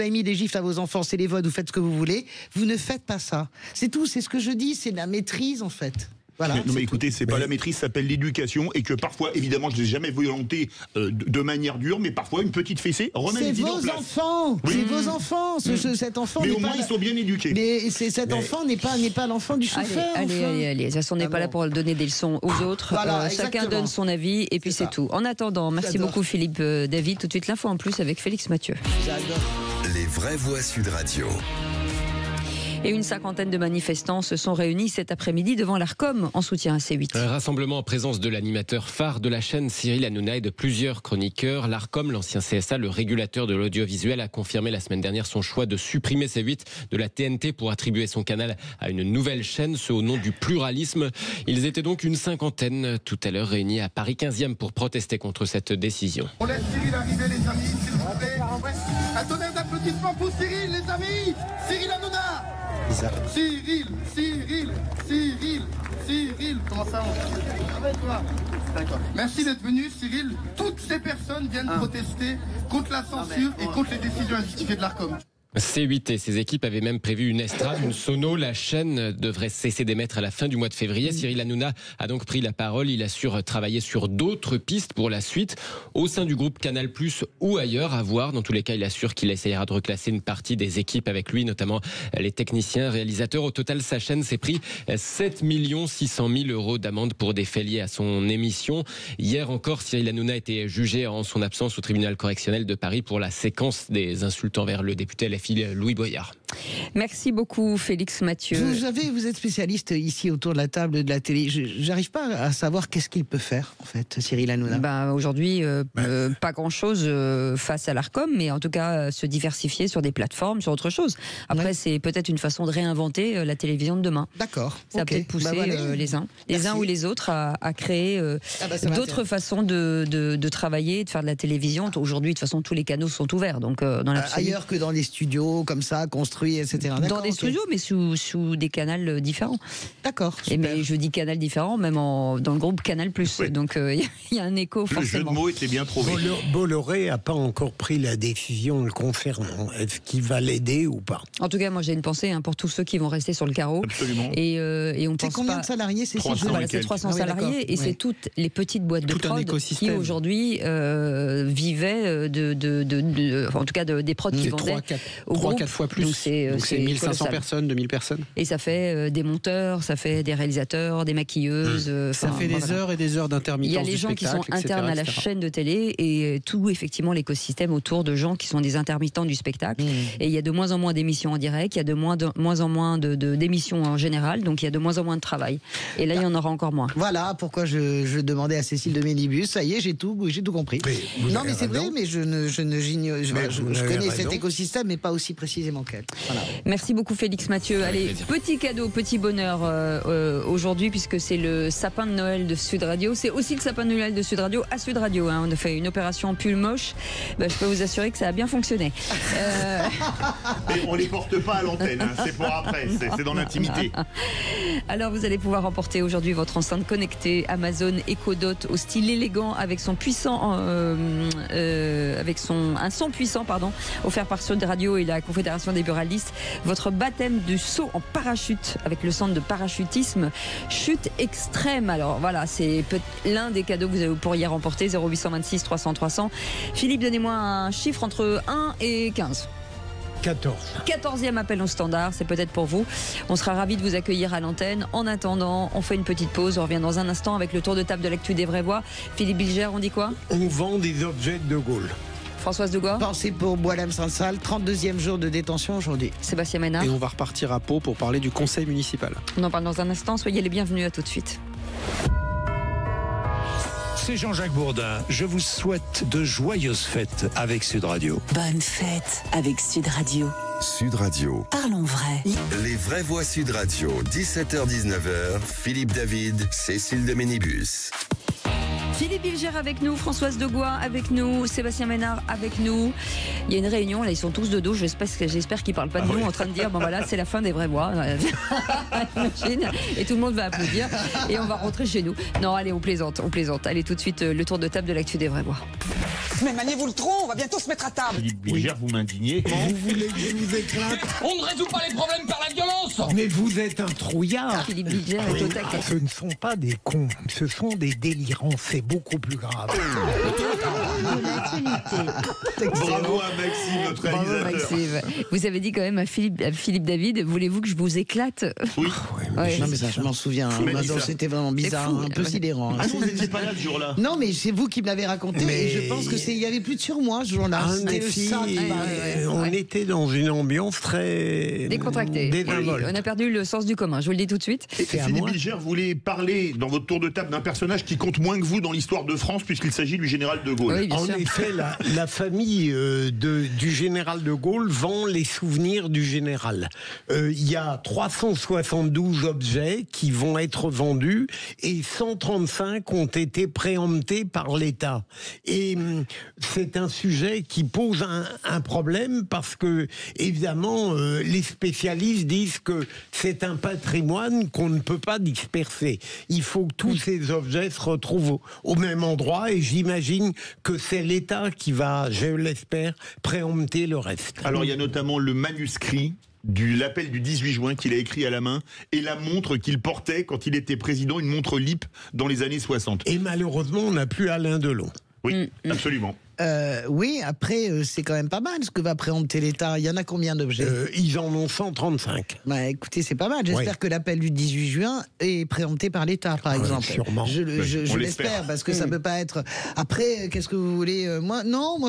mis des gifles à vos enfants, c'est les votes, vous faites ce que vous voulez. Vous ne faites pas ça. C'est tout, c'est ce que je dis, c'est la maîtrise en fait. Voilà, mais écoutez, c'est pas la maîtrise, ça s'appelle l'éducation, et que parfois, évidemment, je n'ai jamais volonté de manière dure, mais parfois une petite fessée remet les idées en place. C'est vos enfants. Cet enfant. Mais au moins ils sont bien éduqués. Mais cet enfant n'est pas l'enfant du chauffeur. Allez. De toute façon, on n'est pas là pour donner des leçons aux autres. Voilà, chacun donne son avis, et puis c'est tout. En attendant, merci beaucoup Philippe David. Tout de suite l'info en plus avec Félix Mathieu. J'adore. Les vraies voix Sud Radio. Et une cinquantaine de manifestants se sont réunis cet après-midi devant l'Arcom en soutien à C8. Un rassemblement en présence de l'animateur phare de la chaîne, Cyril Hanouna, et de plusieurs chroniqueurs. L'Arcom, l'ancien CSA, le régulateur de l'audiovisuel, a confirmé la semaine dernière son choix de supprimer C8 de la TNT pour attribuer son canal à une nouvelle chaîne, ce au nom du pluralisme. Ils étaient donc une cinquantaine tout à l'heure réunis à Paris 15e pour protester contre cette décision. On laisse Cyril arriver, les amis, s'il vous plaît. Un tonnerre d'applaudissements pour Cyril, les amis. Cyril Hanouna. bizarre. Cyril, comment ça va toi? D'accord. Merci d'être venu, Cyril. Toutes ces personnes viennent protester contre la censure et contre les décisions injustifiées de l'Arcom. C8 et ses équipes avaient même prévu une estrade, une sono. La chaîne devrait cesser d'émettre à la fin du mois de février. Cyril Hanouna a donc pris la parole. Il assure travailler sur d'autres pistes pour la suite, au sein du groupe Canal+, ou ailleurs, à voir. Dans tous les cas, il assure qu'il essayera de reclasser une partie des équipes avec lui, notamment les techniciens, réalisateurs. Au total, sa chaîne s'est pris 7 600 000 € d'amende pour des faits liés à son émission. Hier encore, Cyril Hanouna a été jugé en son absence au tribunal correctionnel de Paris pour la séquence des insultes envers le député LFI Louis Boyard. Merci beaucoup Félix Mathieu. Vous êtes spécialiste ici autour de la table de la télé. J'arrive pas à savoir qu'est-ce qu'il peut faire en fait, Cyril Hanouna. Aujourd'hui, pas grand-chose face à l'Arcom, mais en tout cas se diversifier sur des plateformes, sur autre chose. Après, c'est peut-être une façon de réinventer la télévision de demain. D'accord. Ça va peut-être pousser les uns ou les autres à créer d'autres façons de travailler, de faire de la télévision. Aujourd'hui, de toute façon, tous les canaux sont ouverts. Donc, dans ailleurs que dans les studios comme ça, construits, etc. Dans des studios, mais sous des canaux différents. D'accord. Mais je dis canal différent, même dans le groupe Canal+. Oui. Donc il y a un écho forcément. Le jeu de mots était bien trouvé. Bolloré n'a pas encore pris la décision le concernant. Est-ce qu'il va l'aider ou pas? En tout cas, moi j'ai une pensée pour tous ceux qui vont rester sur le carreau. Absolument. Et on pense combien de salariés? C'est 300 salariés et c'est toutes les petites boîtes de prod qui aujourd'hui vivaient en tout cas des prods qui vendaient. 3-4 fois plus. Donc c'est 1500 personnes, 2000 personnes. Et ça fait des monteurs, ça fait des réalisateurs, des maquilleuses. Ça fait des heures et des heures d'intermittence. Il y a les gens qui sont internes à la chaîne de télé et tout effectivement l'écosystème autour de gens qui sont des intermittents du spectacle. Et il y a de moins en moins d'émissions en direct, il y a de moins en moins d'émissions en général, donc il y a de moins en moins de travail. Et là, il y en aura encore moins. Voilà pourquoi je demandais à Cécile de Ménibus. Ça y est, j'ai tout compris. Non, mais c'est vrai, mais je connais cet écosystème, mais pas aussi précisément qu'elle. Voilà. Merci beaucoup Félix Mathieu. Allez, petit cadeau, petit bonheur aujourd'hui, puisque c'est le sapin de Noël de Sud Radio. C'est aussi le sapin de Noël de Sud Radio à Sud Radio. On a fait une opération pull moche. Je peux vous assurer que ça a bien fonctionné. Et on les porte pas à l'antenne, c'est pour après, c'est dans l'intimité. Alors vous allez pouvoir emporter aujourd'hui votre enceinte connectée Amazon Echo Dot au style élégant avec son puissant un son puissant offert par Sud Radio et la Confédération des buralistes. Votre baptême du saut en parachute avec le centre de parachutisme Chute Extrême. Alors voilà, c'est l'un des cadeaux que vous pourriez remporter. 0826 300 300. Philippe, donnez-moi un chiffre entre 1 et 15. 14. 14e appel au standard, c'est peut-être pour vous. On sera ravis de vous accueillir à l'antenne. En attendant, on fait une petite pause. On revient dans un instant avec le tour de table de l'actu des Vrais-Voix. Philippe Bilger, on dit quoi? On vend des objets de Gaulle. Françoise Degois. Pensez pour Boilem-Saint-Salle, 32e jour de détention aujourd'hui. Sébastien Ménard. Et on va repartir à Pau pour parler du conseil municipal. On en parle dans un instant. Soyez les bienvenus, à tout de suite. C'est Jean-Jacques Bourdin. Je vous souhaite de joyeuses fêtes avec Sud Radio. Bonne fête avec Sud Radio. Sud Radio. Parlons vrai. Les vraies voix Sud Radio, 17h-19h, Philippe David, Cécile de Ménibus. Philippe Bilger avec nous, Françoise Degois avec nous, Sébastien Ménard avec nous. Il y a une réunion, là ils sont tous de dos, j'espère qu'ils ne parlent pas de nous en train de dire bon voilà c'est la fin des Vraies Voix. Et tout le monde va applaudir et on va rentrer chez nous. Non allez on plaisante. Allez tout de suite le tour de table de l'actu des Vraies Voix. Mais maniez-vous le tronc, on va bientôt se mettre à table. Philippe Bilger, vous m'indignez. Vous voulez que je vous éclate? On ne résout pas les problèmes par la violence. Mais vous êtes un trouillard. Philippe Bilger est au taquet. Ce ne sont pas des cons, ce sont des délirants, c'est beaucoup plus grave. Bravo à Maxime, notre réalisateur. Maxime. Vous avez dit quand même à Philippe David, voulez-vous que je vous éclate? Oui. Non mais ça, je m'en souviens. C'était vraiment bizarre, un peu sidérant. Ah non, vous n'étiez pas là ce jour-là. Non, mais c'est vous qui me l'avez raconté. Mais... Et je pense que il y avait plus de surmoi ce jour-là. On était dans une ambiance très décontractée. Désinvolte. On a perdu le sens du commun. Je vous le dis tout de suite. Et Philippe Bilger voulait parler dans votre tour de table d'un personnage qui compte moins que vous dans l'histoire de France, puisqu'il s'agit du général de Gaulle. En effet, la famille du général de Gaulle vend les souvenirs du général. Il y a 372 objets qui vont être vendus et 135 ont été préemptés par l'État. Et c'est un sujet qui pose un problème parce que, évidemment, les spécialistes disent que c'est un patrimoine qu'on ne peut pas disperser. Il faut que tous ces objets se retrouvent au même endroit et j'imagine que c'est l'État qui va, je l'espère, préempter le reste. Alors il y a notamment le manuscrit de l'appel du 18 juin qu'il a écrit à la main et la montre qu'il portait quand il était président, une montre LIP dans les années 60. Et malheureusement, on n'a plus Alain Delon. Oui, absolument. Oui, après, c'est quand même pas mal ce que va préempter l'État. Il y en a combien d'objets? Ils en ont 135. Bah, écoutez, c'est pas mal. J'espère que l'appel du 18 juin est préempté par l'État, par exemple. Sûrement. Je l'espère, parce que ça peut pas être... Après, qu'est-ce que vous voulez moi,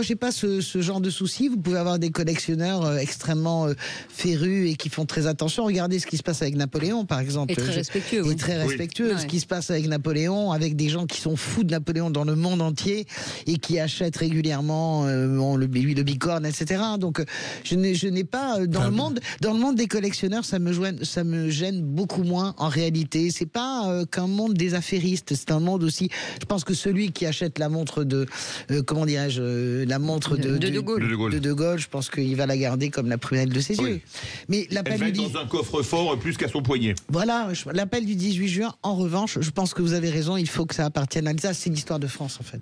j'ai pas ce genre de souci. Vous pouvez avoir des collectionneurs extrêmement férus et qui font très attention. Regardez ce qui se passe avec Napoléon, par exemple. Et très respectueux. Et très respectueux. Ce qui se passe avec Napoléon, avec des gens qui sont fous de Napoléon dans le monde entier et qui achètent régulièrement le bicorne, etc. Donc je n'ai pas dans le monde des collectionneurs, ça me gêne beaucoup moins en réalité. C'est pas qu'un monde des affairistes, c'est un monde aussi. Je pense que celui qui achète la montre de la montre de De Gaulle, je pense qu'il va la garder comme la prunelle de ses yeux. Mais elle va être dans un coffre-fort plus qu'à son poignet. Voilà, l'appel du 18 juin. En revanche, je pense que vous avez raison. Il faut que ça appartienne à l'État. C'est l'histoire de France en fait.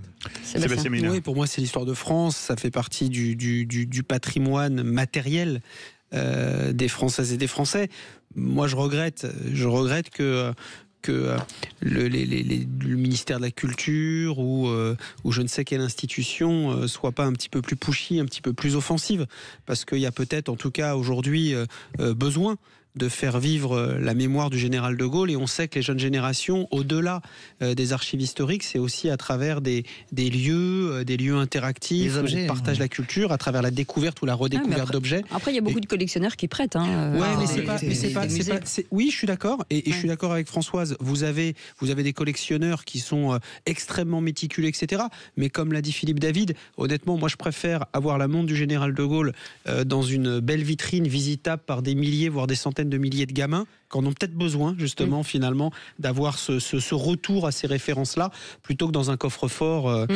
Oui, pour moi c'est l'histoire de France, ça fait partie du patrimoine matériel des Françaises et des Français. Moi je regrette que le ministère de la Culture ou je ne sais quelle institution soit pas un petit peu plus pushy, un petit peu plus offensive, parce qu'il y a peut-être en tout cas aujourd'hui besoin de faire vivre la mémoire du général de Gaulle, et on sait que les jeunes générations, au-delà des archives historiques, c'est aussi à travers des lieux interactifs, où on partage la culture, à travers la découverte ou la redécouverte d'objets. Après, il y a beaucoup de collectionneurs qui prêtent. Oui, je suis d'accord, et je suis d'accord avec Françoise. Vous avez des collectionneurs qui sont extrêmement méticuleux, etc. Mais comme l'a dit Philippe David, honnêtement, moi je préfère avoir la montre du général de Gaulle dans une belle vitrine visitable par des milliers, voire des centaines de milliers de gamins qui en ont peut-être besoin justement finalement d'avoir ce retour à ces références-là plutôt que dans un coffre-fort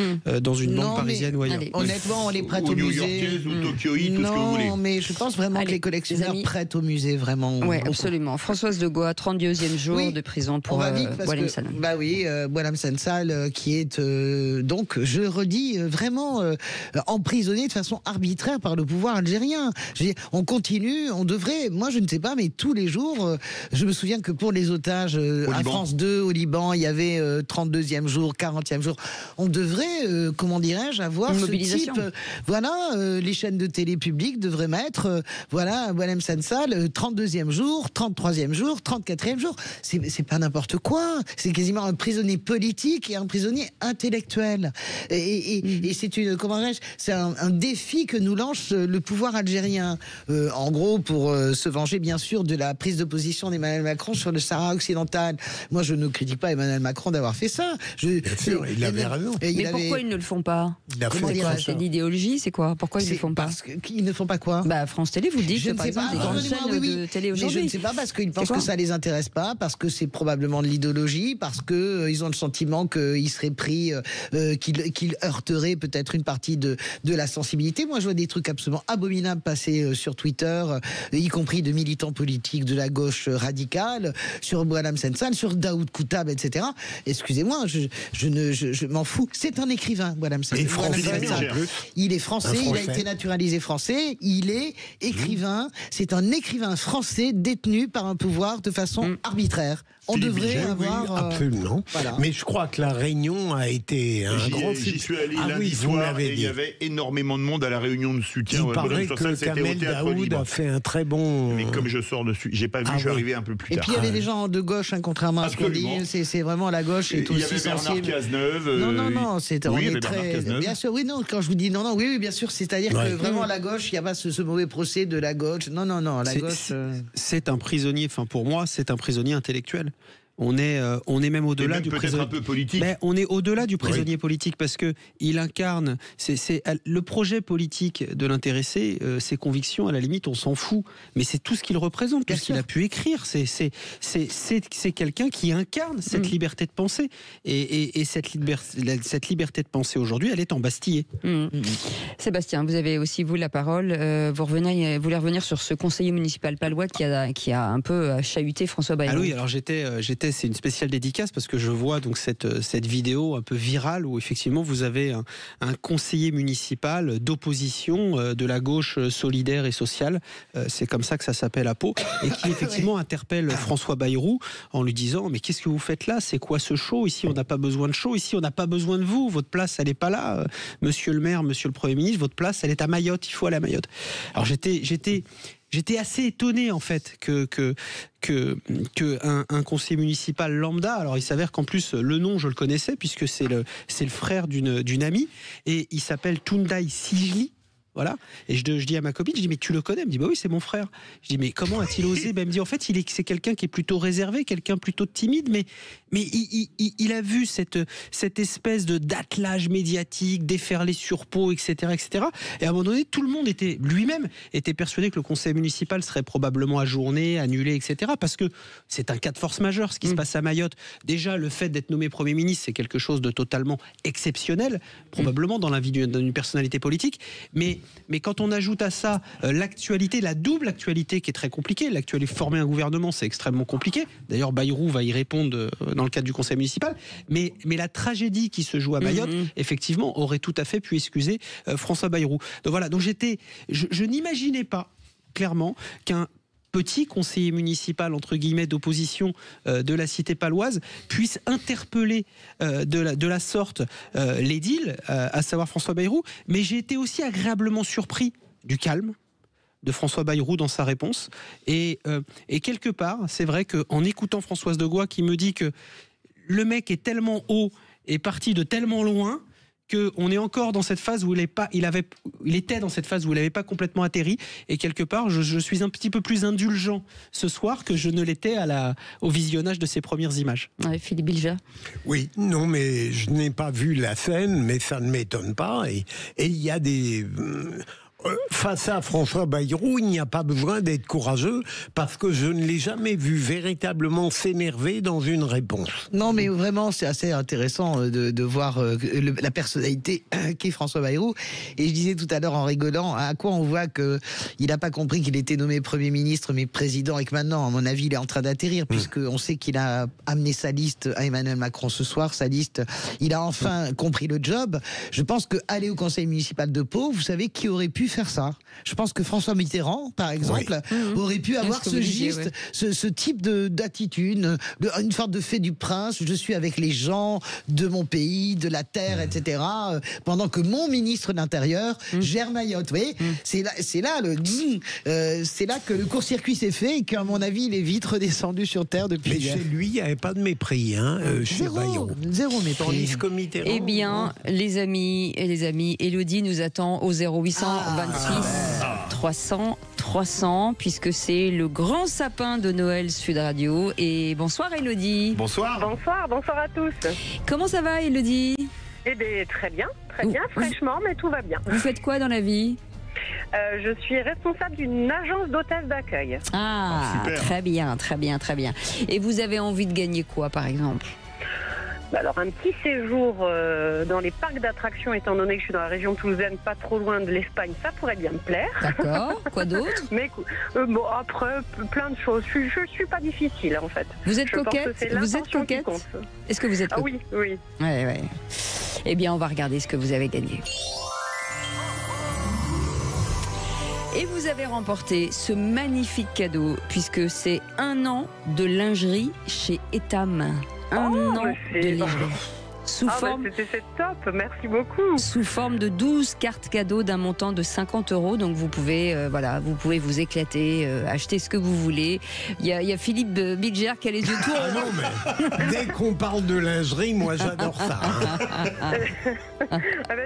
dans une banque parisienne ou ailleurs. Honnêtement, on les prête au musée. Ou Tokyoï, tout ce que vous voulez. Non, mais je pense vraiment que les collectionneurs prêtent au musée vraiment. Oui, absolument. Françoise de Goa, 32e jour de prison pour Boualem Sansal. Bah oui, Boualem Sansal qui est donc, je redis, vraiment emprisonné de façon arbitraire par le pouvoir algérien. Je veux dire, on continue, on devrait, moi je ne sais pas, mais tous les jours, je me souviens que pour les otages à France 2 au Liban, il y avait 32e jour, 40e jour. On devrait, comment dirais-je, avoir une ce mobilisation. type. Les chaînes de télé publiques devraient mettre, Boualem Sansal, 32e jour, 33e jour, 34e jour. C'est pas n'importe quoi. C'est quasiment un prisonnier politique et un prisonnier intellectuel. Et c'est c'est un défi que nous lance le pouvoir algérien. En gros, pour se venger, bien sûr, de la prise de position d'Emmanuel Macron sur le Sahara occidental. Moi, je ne critique pas Emmanuel Macron d'avoir fait ça. Bien sûr, il avait raison. Pourquoi ils ne le font pas? C'est l'idéologie, c'est quoi? Pourquoi ils ne le font pas? Ils ne font pas quoi? France Télé vous dit que, par exemple, des grandes chaînes de télé aujourd'hui. Mais je ne sais pas, parce qu'ils pensent que ça les intéresse pas, parce que c'est probablement de l'idéologie, parce que ils ont le sentiment qu'ils seraient pris, qu'ils heurteraient peut-être une partie de la sensibilité. Moi, je vois des trucs absolument abominables passer sur Twitter, y compris de militants politiques de la gauche radicale, sur Boualem Sansal, sur Daoud Koutab, etc. Excusez-moi, je m'en fous. C'est un écrivain, Boualem Sansal. Il est français, il a été naturalisé français, il est écrivain. C'est un écrivain français détenu par un pouvoir de façon arbitraire. On devrait avoir... absolument. Voilà. Mais je crois que la réunion a été un grand succès. J'y suis allé lundi soir et il y avait énormément de monde à la réunion de soutien. Il paraît que Kamel Daoud a fait un très bon... Mais comme je sors dessus, j'ai pas vu, je suis arrivé un peu plus tard. Et puis il y avait des gens de gauche, contrairement à ce qu'on dit. C'est vraiment la gauche est aussi sensible. Il y avait Bernard Cazeneuve. Non, c'est très... Bien sûr, oui, non, quand je vous dis non, oui, bien sûr, c'est-à-dire que vraiment la gauche, il n'y a pas ce mauvais procès de la gauche. Non, la gauche... C'est un prisonnier, pour moi, c'est un prisonnier intellectuel. On est même au-delà du prisonnier. Un peu politique. Mais on est au-delà du prisonnier politique parce que il incarne. C'est le projet politique de l'intéressé, ses convictions. À la limite, on s'en fout. Mais c'est tout ce qu'il représente, tout ce qu'il a pu écrire. C'est quelqu'un qui incarne cette liberté de penser. Et cette liberté de penser aujourd'hui, elle est embastillée. Sébastien, vous avez aussi vous la parole. Vous voulez revenir sur ce conseiller municipal palois qui a un peu chahuté François Bayrou. Ah oui, alors c'est une spéciale dédicace parce que je vois donc cette vidéo un peu virale où effectivement vous avez un conseiller municipal d'opposition de la gauche solidaire et sociale, c'est comme ça que ça s'appelle à Pau, et qui effectivement interpelle François Bayrou en lui disant mais qu'est-ce que vous faites là, c'est quoi ce show, ici on n'a pas besoin de show, ici on n'a pas besoin de vous, votre place elle n'est pas là, monsieur le maire, monsieur le Premier ministre, votre place elle est à Mayotte, il faut aller à Mayotte. Alors j'étais assez étonné en fait que un conseiller municipal lambda. Alors il s'avère qu'en plus le nom je le connaissais puisque c'est le frère d'une amie et il s'appelle Tunday Sijli. Voilà. Et je dis à ma copine, je dis mais tu le connais? Elle me dit bah oui, c'est mon frère. Je dis mais comment a-t-il osé? Elle me dit en fait c'est quelqu'un qui est plutôt réservé, quelqu'un plutôt timide, mais il a vu cette espèce d'attelage médiatique déferler sur Pau, etc., etc. Et à un moment donné, tout le monde lui-même était persuadé que le conseil municipal serait probablement ajourné, annulé, etc. Parce que c'est un cas de force majeure ce qui se passe à Mayotte. Déjà, le fait d'être nommé Premier ministre, c'est quelque chose de totalement exceptionnel, probablement dans la vie d'une personnalité politique. Mais quand on ajoute à ça l'actualité, la double actualité qui est très compliquée, former un gouvernement, c'est extrêmement compliqué. D'ailleurs, Bayrou va y répondre dans le cadre du conseil municipal. Mais la tragédie qui se joue à Mayotte, effectivement, aurait tout à fait pu excuser François Bayrou. Donc voilà, donc je n'imaginais pas, clairement, qu'un petit conseiller municipal, entre guillemets, d'opposition de la cité paloise puisse interpeller de la sorte l'édile, à savoir François Bayrou. Mais j'ai été aussi agréablement surpris du calme de François Bayrou dans sa réponse. Et quelque part, c'est vrai qu'en écoutant Françoise de Gois qui me dit que le mec est tellement haut et parti de tellement loin qu'on est encore dans cette phase où il était dans cette phase où il n'avait pas complètement atterri, et quelque part je suis un petit peu plus indulgent ce soir que je ne l'étais au visionnage de ses premières images. Ouais, Philippe Bilger. Oui, non, mais je n'ai pas vu la scène, mais ça ne m'étonne pas, et il y a des... Face à François Bayrou, il n'y a pas besoin d'être courageux parce que je ne l'ai jamais vu véritablement s'énerver dans une réponse. Non, mais vraiment, c'est assez intéressant de voir la personnalité qu'est François Bayrou. Et je disais tout à l'heure en rigolant, à quoi on voit qu'il n'a pas compris qu'il était nommé Premier ministre, mais président, et que maintenant, à mon avis, il est en train d'atterrir, puisqu'on sait qu'il a amené sa liste à Emmanuel Macron ce soir, sa liste. Il a enfin compris le job. Je pense qu'aller au conseil municipal de Pau, vous savez qui aurait pu faire ça? Je pense que François Mitterrand, par exemple, aurait pu avoir ce type d'attitude, une sorte de fait du prince, je suis avec les gens de mon pays, de la terre, etc., pendant que mon ministre de l'Intérieur gère Mayotte. Vous voyez, c'est là que le court-circuit s'est fait et qu'à mon avis, il est vite redescendu sur terre depuis. Mais chez lui, il n'y avait pas de mépris, chez Bayrou. Zéro mépris. Eh bien, les amis, Élodie nous attend au 0800 26 300, puisque c'est le grand sapin de Noël Sud Radio. Et bonsoir Élodie. Bonsoir. Bonsoir à tous. Comment ça va Élodie? Eh bien, très bien, fraîchement, mais tout va bien. Vous faites quoi dans la vie? Je suis responsable d'une agence d'hôtesse d'accueil. Ah, très bien. Et vous avez envie de gagner quoi, par exemple? Alors, un petit séjour dans les parcs d'attractions, étant donné que je suis dans la région toulousaine, pas trop loin de l'Espagne, ça pourrait bien me plaire. D'accord. Quoi d'autre? Mais après, plein de choses. Je suis pas difficile, en fait. Vous êtes coquette? Est-ce que vous êtes coquette? Ah oui. Ouais. Eh bien, on va regarder ce que vous avez gagné. Et vous avez remporté ce magnifique cadeau, puisque c'est 1 an de lingerie chez Etam. Un an de lingerie. C'est top, merci beaucoup. Sous forme de 12 cartes cadeaux d'un montant de 50 €. Donc vous pouvez, vous pouvez vous éclater, acheter ce que vous voulez. Il y a Philippe Bilger qui a les yeux tout ronds. Non, mais dès qu'on parle de lingerie, moi j'adore ça.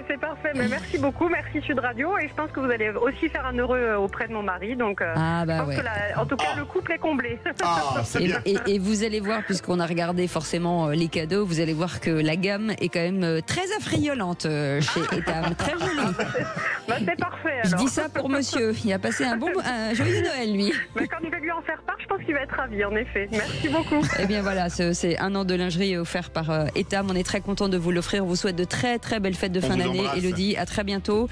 C'est parfait, mais merci beaucoup, merci Sud Radio. Et je pense que vous allez aussi faire un heureux auprès de mon mari. Donc, je pense que en tout cas, le couple est comblé. Et vous allez voir, puisqu'on a regardé forcément les cadeaux, vous allez voir que la gamme est quand même très affriolante chez Etam, très jolie. C'est parfait. Je dis ça pour monsieur, il a passé un joyeux Noël lui. Quand il va lui en faire part, je pense qu'il va être ravi en effet. Merci beaucoup. Eh bien voilà, c'est un an de lingerie offert par Etam, on est très content de vous l'offrir, on vous souhaite de très très belles fêtes de fin d'année. Élodie, à très bientôt.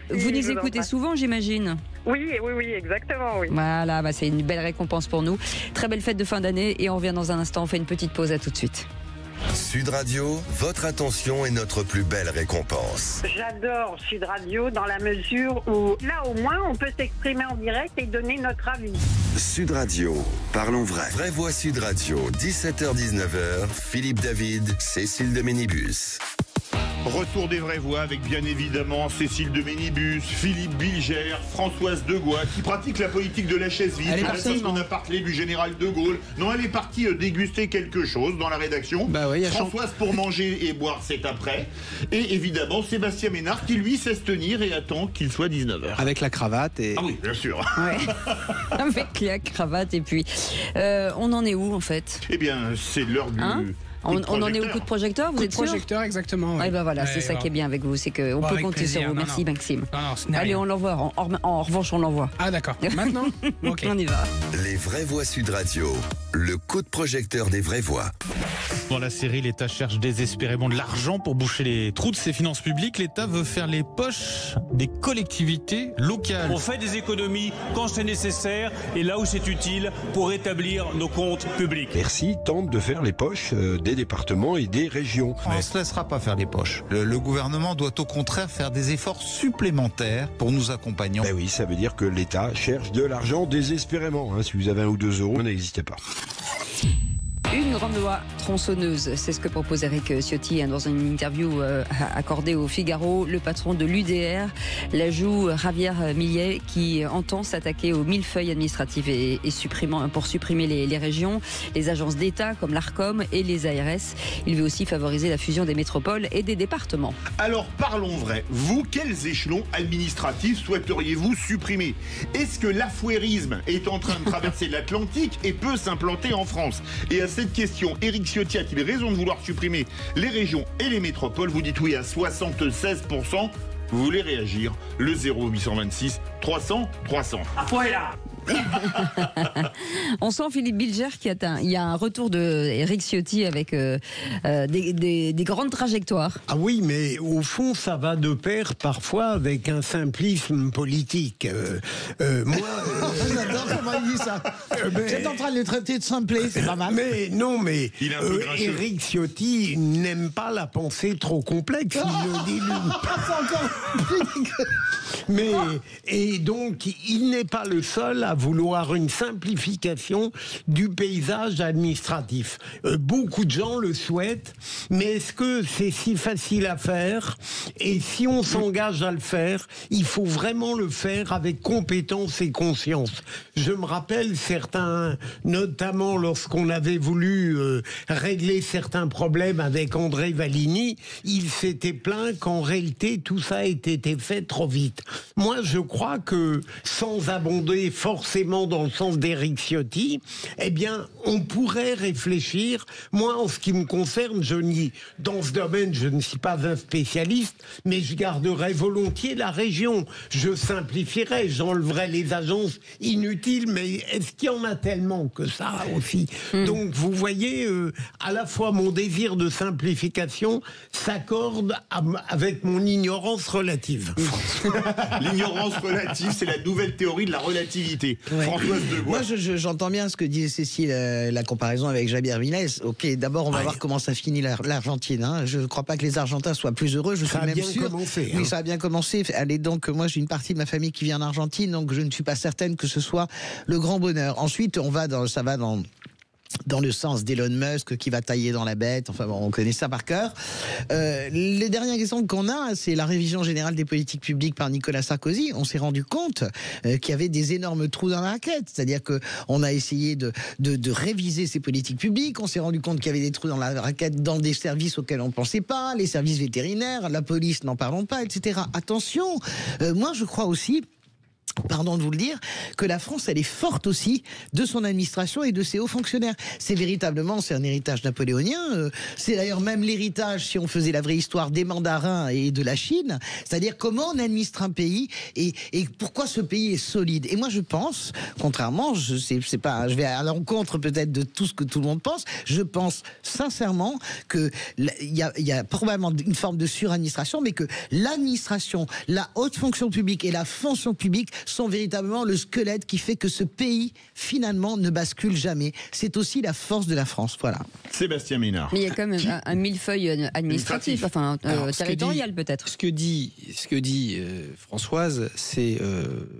Vous nous écoutez souvent, j'imagine? Oui, exactement, oui. Voilà, c'est une belle récompense pour nous. Très belle fête de fin d'année et on revient dans un instant, on fait une petite pause, à tout de suite. Sud Radio, votre attention est notre plus belle récompense. J'adore Sud Radio dans la mesure où, là au moins, on peut s'exprimer en direct et donner notre avis. Sud Radio, parlons vrai. Vraie Voix Sud Radio, 17h-19h, Philippe David, Cécile de Ménibus. Retour des vraies voix avec bien évidemment Cécile de Ménibus, Philippe Bilger, Françoise Degois qui pratique la politique de la chaise vide. Parce qu'on a parlé du général de Gaulle. Non, elle est partie déguster quelque chose dans la rédaction. Françoise pour manger et boire, c'est après. Et évidemment Sébastien Ménard qui lui sait se tenir et attend qu'il soit 19h. Avec la cravate et... Ah oui, bien sûr. Ouais. Avec la cravate et puis... on en est où en fait? Eh bien, c'est l'heure du... On en est au coup de projecteur, vous êtes sûr? Projecteur, exactement. Oui. Voilà, c'est ça qui est bien avec vous, c'est qu'on peut compter sur vous. Merci Maxime. Allez, on l'envoie. En revanche, on l'envoie. Ah d'accord. Maintenant okay. On y va. Les vraies voix Sud Radio, le coup de projecteur des vraies voix. Dans la série, l'État cherche désespérément de l'argent pour boucher les trous de ses finances publiques. L'État veut faire les poches des collectivités locales. On fait des économies quand c'est nécessaire et là où c'est utile pour rétablir nos comptes publics. Bercy tente de faire les poches des départements et des régions. On ne se laissera pas faire les poches. Le gouvernement doit au contraire faire des efforts supplémentaires pour nous accompagner. Ben oui, ça veut dire que l'État cherche de l'argent désespérément. Si vous avez 1 ou 2 euros, n'hésitez pas. Une grande loi tronçonneuse, c'est ce que propose Éric Ciotti dans une interview accordée au Figaro. Le patron de l'UDR l'ajoute Javier Millet qui entend s'attaquer aux millefeuilles administratives et pour supprimer les régions, les agences d'État comme l'ARCOM et les ARS. Il veut aussi favoriser la fusion des métropoles et des départements. Alors parlons vrai, vous, quels échelons administratifs souhaiteriez-vous supprimer? Est-ce que l'affouérisme est en train de traverser l'Atlantique et peut s'implanter en France? Et à cette question, Éric Ciotti a-t-il raison de vouloir supprimer les régions et les métropoles? Vous dites oui à 76%. Vous voulez réagir? Le 0826 300 300. On sent Philippe Bilger il y a un retour de Éric Ciotti avec des grandes trajectoires. Ah oui, mais au fond, ça va de pair parfois avec un simplisme politique. Moi, j'adore comment il dit ça. J'étais en train de les traiter de simplés, c'est pas mal. Mais Éric Ciotti n'aime pas la pensée trop complexe. Il le dit lui. Et donc, il n'est pas le seul à vouloir une simplification du paysage administratif. Beaucoup de gens le souhaitent, mais est-ce que c'est si facile à faire? Et si on s'engage à le faire, il faut vraiment le faire avec compétence et conscience. Je me rappelle certains, notamment lorsqu'on avait voulu régler certains problèmes avec André Valigny, il s'était plaint qu'en réalité tout ça ait été fait trop vite. Moi, je crois que sans abonder forcément dans le sens d'Éric Ciotti, eh bien, on pourrait réfléchir. Moi, en ce qui me concerne, dans ce domaine, je ne suis pas un spécialiste, mais je garderais volontiers la région. Je simplifierais, j'enlèverais les agences inutiles, mais est-ce qu'il y en a tellement que ça aussi? Donc, vous voyez, à la fois mon désir de simplification s'accorde avec mon ignorance relative. L'ignorance relative, c'est la nouvelle théorie de la relativité. Ouais. Françoise Degois. Moi, j'entends bien ce que disait Cécile, la comparaison avec Javier Millet. Ok, d'abord, on va voir comment ça finit l'Argentine. Je ne crois pas que les Argentins soient plus heureux. Je suis même sûr. Commencé, oui, ça a bien commencé. Allez, donc, moi, j'ai une partie de ma famille qui vient d'Argentine, donc je ne suis pas certaine que ce soit le grand bonheur. Ensuite, ça va dans dans le sens d'Elon Musk qui va tailler dans la bête. Enfin bon, on connaît ça par cœur. Les dernières questions qu'on a, c'est la révision générale des politiques publiques par Nicolas Sarkozy. On s'est rendu compte qu'il y avait des énormes trous dans la raquette. C'est-à-dire qu'on a essayé de réviser ces politiques publiques. On s'est rendu compte qu'il y avait des trous dans la raquette dans des services auxquels on ne pensait pas, les services vétérinaires, la police, n'en parlons pas, etc. Attention, moi je crois aussi, pardon de vous le dire, que la France, elle est forte aussi de son administration et de ses hauts fonctionnaires. C'est un héritage napoléonien. C'est d'ailleurs même l'héritage, si on faisait la vraie histoire, des mandarins et de la Chine. C'est-à-dire comment on administre un pays et pourquoi ce pays est solide. Et moi, je pense, contrairement, je vais à l'encontre peut-être de tout ce que tout le monde pense, je pense sincèrement que il y a probablement une forme de suradministration, mais que l'administration, la haute fonction publique et la fonction publique sont véritablement le squelette qui fait que ce pays, finalement, ne bascule jamais. C'est aussi la force de la France. Voilà. Sébastien Ménard. Mais il y a quand même un millefeuille administratif, enfin territorial peut-être. Ce que dit Françoise, c'est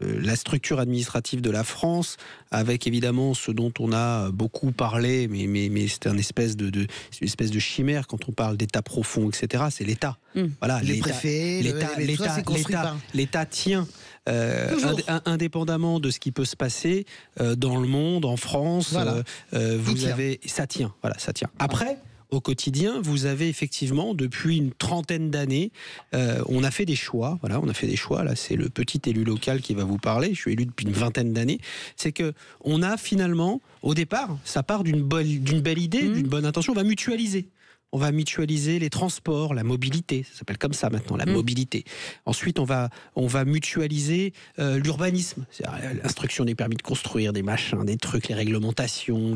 la structure administrative de la France, avec évidemment ce dont on a beaucoup parlé, mais c'est une espèce de chimère quand on parle d'État profond, etc. C'est l'État. Voilà, les préfets, l'État tient. Indépendamment de ce qui peut se passer dans le monde, en France, voilà. Ça tient. Après, au quotidien, vous avez effectivement, depuis une trentaine d'années, on a fait des choix. Voilà, on a fait des choix. Là, c'est le petit élu local qui va vous parler. Je suis élu depuis une vingtaine d'années. C'est que on a finalement, au départ, ça part d'une belle idée, d'une bonne intention. On va mutualiser. On va mutualiser les transports, la mobilité, ça s'appelle comme ça maintenant, la mobilité. Ensuite, on va mutualiser l'urbanisme, l'instruction des permis de construire, des machins, des trucs, les réglementations,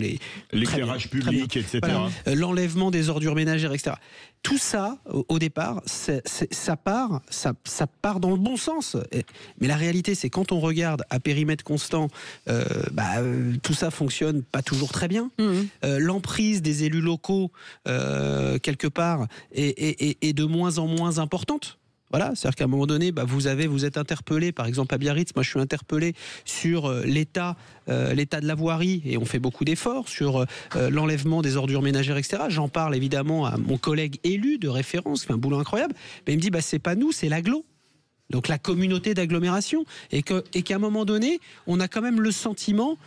l'éclairage public, etc. Voilà. L'enlèvement des ordures ménagères, etc. Tout ça, au départ, ça part dans le bon sens. Mais la réalité, c'est quand on regarde à périmètre constant, tout ça fonctionne pas toujours très bien. L'emprise des élus locaux, quelque part, est de moins en moins importante. Voilà, c'est-à-dire qu'à un moment donné, vous êtes interpellé, par exemple à Biarritz, moi je suis interpellé sur l'état de la voirie, et on fait beaucoup d'efforts sur l'enlèvement des ordures ménagères, etc. J'en parle évidemment à mon collègue élu de référence, qui fait un boulot incroyable, mais il me dit c'est pas nous, c'est l'agglo. Donc la communauté d'agglomération, et qu'à un moment donné, on a quand même le sentiment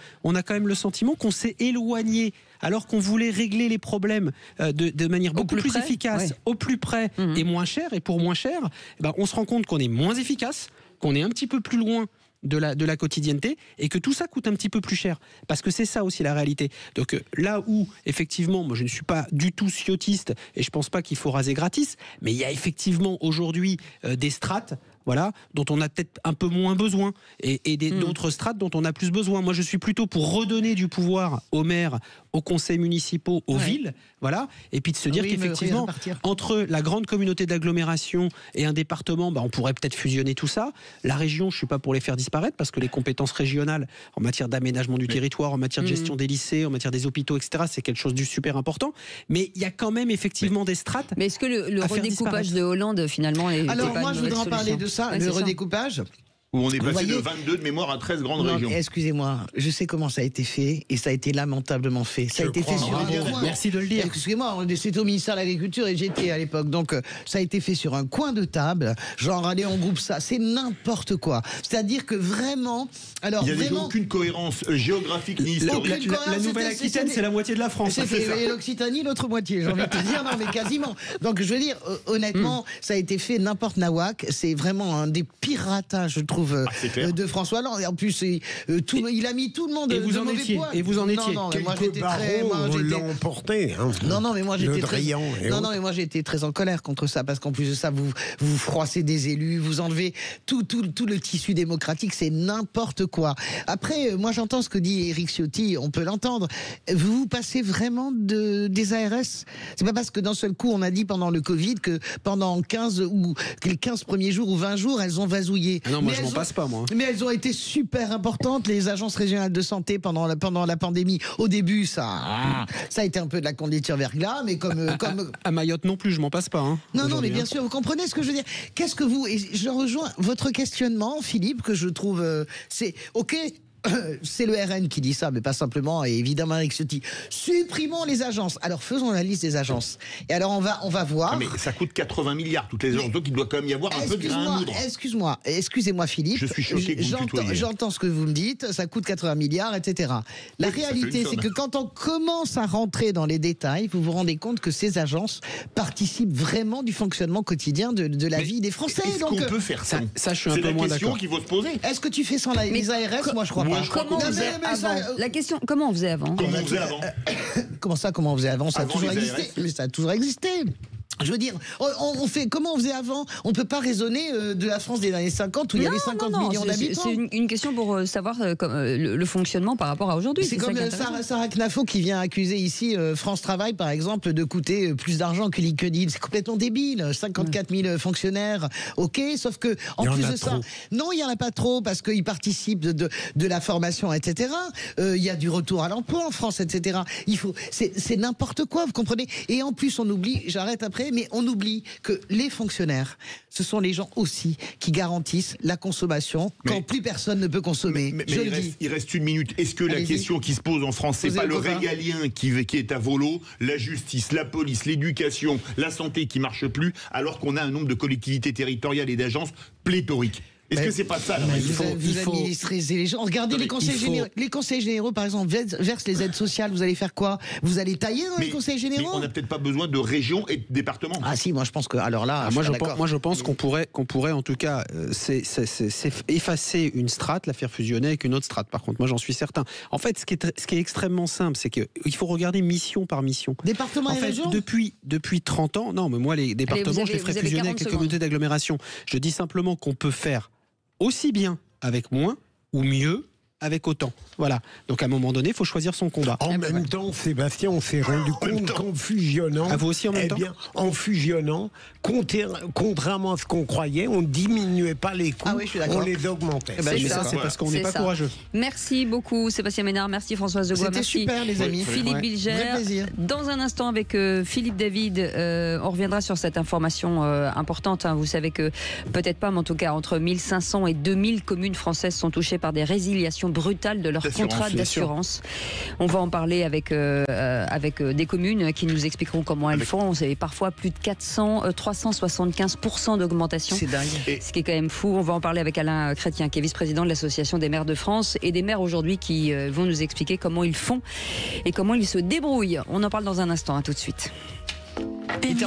qu'on s'est éloigné, alors qu'on voulait régler les problèmes de manière beaucoup plus efficace, au plus près et moins cher. Et pour moins cher, on se rend compte qu'on est moins efficace, qu'on est un petit peu plus loin de la quotidienneté, et que tout ça coûte un petit peu plus cher, parce que c'est ça aussi la réalité. Donc là où effectivement, moi je ne suis pas du tout ciotiste, et je pense pas qu'il faut raser gratis, mais il y a effectivement aujourd'hui des strates, voilà, dont on a peut-être un peu moins besoin, et d'autres strates dont on a plus besoin. Moi, je suis plutôt pour redonner du pouvoir aux maires, aux conseils municipaux, aux villes, voilà, et puis de se dire qu'effectivement, entre la grande communauté d'agglomération et un département, on pourrait peut-être fusionner tout ça. La région, je suis pas pour les faire disparaître, parce que les compétences régionales en matière d'aménagement du territoire, en matière de gestion des lycées, en matière des hôpitaux, etc., c'est quelque chose de super important. Mais il y a quand même effectivement des strates. Mais est-ce que le redécoupage de Hollande, finalement, est alors moi, je voudrais en parler de ça, le redécoupage. Où on est passé de 22 de mémoire à 13 grandes régions. Excusez-moi, je sais comment ça a été fait, et ça a été lamentablement fait. Ça a été fait sur un coin. Merci de le dire. Excusez-moi, c'était au ministère de l'Agriculture et j'étais à l'époque. Donc ça a été fait sur un coin de table. Genre, allez, on groupe ça. C'est n'importe quoi. C'est-à-dire que vraiment. Alors, il n'y a déjà aucune cohérence géographique ni historique. La Nouvelle-Aquitaine, c'est la moitié de la France. Et l'Occitanie, l'autre moitié. J'ai envie de te dire, non, mais quasiment. Donc je veux dire, honnêtement, ça a été fait n'importe nawak. C'est vraiment un des piratages, je trouve. De François Hollande. Et en plus, il a mis tout le monde et vous de en mauvais étiez. poids. Et vous en étiez. Non, quelques barreaux l'ont emporté. Non, mais moi j'étais très en colère contre ça, parce qu'en plus de ça, vous froissez des élus, vous enlevez tout le tissu démocratique, c'est n'importe quoi. Après, moi j'entends ce que dit Éric Ciotti, on peut l'entendre. Vous passez vraiment des ARS. C'est pas parce que d'un seul coup on a dit pendant le Covid que pendant les 15 premiers jours ou 20 jours, elles ont vasouillé. Ah non, moi je m'en passe pas, moi. Mais elles ont été super importantes, les agences régionales de santé pendant la pandémie. Au début, ça a été un peu de la conditure verglas, mais comme à Mayotte non plus, je m'en passe pas. Non, mais bien sûr, vous comprenez ce que je veux dire. Qu'est-ce que vous, et je rejoins votre questionnement, Philippe, que je trouve, c'est ok. c'est le RN qui dit ça, mais pas simplement, et évidemment Eric Ciotti. Supprimons les agences. Alors faisons la liste des agences. Et alors on va voir. Mais ça coûte 80 milliards toutes les agences, donc il doit quand même y avoir un peu de grain à moudre. Excusez-moi Philippe. Je suis choqué que vous me tutoyiez. J'entends ce que vous me dites, ça coûte 80 milliards, etc. La réalité, c'est que quand on commence à rentrer dans les détails, vous vous rendez compte que ces agences participent vraiment du fonctionnement quotidien de la vie des Français. Est-ce qu'on peut faire ça? Ça, je suis un peu moins d'accord. C'est la question qu'il faut se poser. Est-ce que tu fais sans les ARS? Moi, je crois pas. Comment on faisait avant? La question, comment on faisait avant? Comment ça, comment on faisait avant? Ça a toujours existé. Mais ça a toujours existé. Je veux dire, on fait comment on faisait avant? On peut pas raisonner de la France des années 50 où il y avait 50 millions d'habitants. C'est une question pour savoir le fonctionnement par rapport à aujourd'hui. C'est comme Sarah Knafo qui vient accuser ici France Travail, par exemple, de coûter plus d'argent que LinkedIn. C'est complètement débile. 54 000 fonctionnaires, ok, sauf que en plus de ça, non, il y en a pas trop parce qu'ils participent de la formation, etc. Il y a du retour à l'emploi en France, etc. C'est n'importe quoi, vous comprenez? Et en plus, on oublie, j'arrête après, mais on oublie que les fonctionnaires, ce sont les gens aussi qui garantissent la consommation quand plus personne ne peut consommer. Mais il reste une minute. Est-ce que la question qui se pose en France, c'est pas le régalien qui est à volo, la justice, la police, l'éducation, la santé qui marche plus, alors qu'on a un nombre de collectivités territoriales et d'agences pléthoriques? Est-ce que c'est pas ça? Vous administrez les gens. Regardez les conseils généraux. Les conseils généraux, par exemple, versent les aides sociales. Vous allez faire quoi? Vous allez tailler dans les conseils généraux? Mais on n'a peut-être pas besoin de régions et de départements. Ah si, moi je pense que. Alors là, moi je pense qu'on pourrait en tout cas effacer une strate, la faire fusionner avec une autre strate. Par contre, moi j'en suis certain. En fait, ce qui est extrêmement simple, c'est qu'il faut regarder mission par mission. Département et région. Depuis 30 ans, non, mais moi les départements, je les ferai fusionner avec les communautés d'agglomération. Je dis simplement qu'on peut faire aussi bien avec moins ou mieux avec autant. Voilà. Donc à un moment donné, il faut choisir son combat. En même temps, Sébastien, on s'est rendu compte qu'en fusionnant, vous aussi en même temps en fusionnant, contrairement à ce qu'on croyait, on diminuait pas les coûts, on les augmentait. C'est parce qu'on n'est pas courageux. Merci beaucoup Sébastien Ménard, merci Françoise Degois, merci super, les amis. Philippe Bilger. Dans un instant avec Philippe David, on reviendra sur cette information importante. Vous savez que peut-être pas, mais en tout cas entre 1500 et 2000 communes françaises sont touchées par des résiliations brutales de leur contrat d'assurance. On va en parler avec des communes qui nous expliqueront comment elles font. On sait parfois plus de 375% d'augmentation. C'est dingue. Ce qui est quand même fou. On va en parler avec Alain Chrétien, qui est vice-président de l'Association des maires de France, et des maires aujourd'hui qui vont nous expliquer comment ils font et comment ils se débrouillent. On en parle dans un instant. À tout de suite.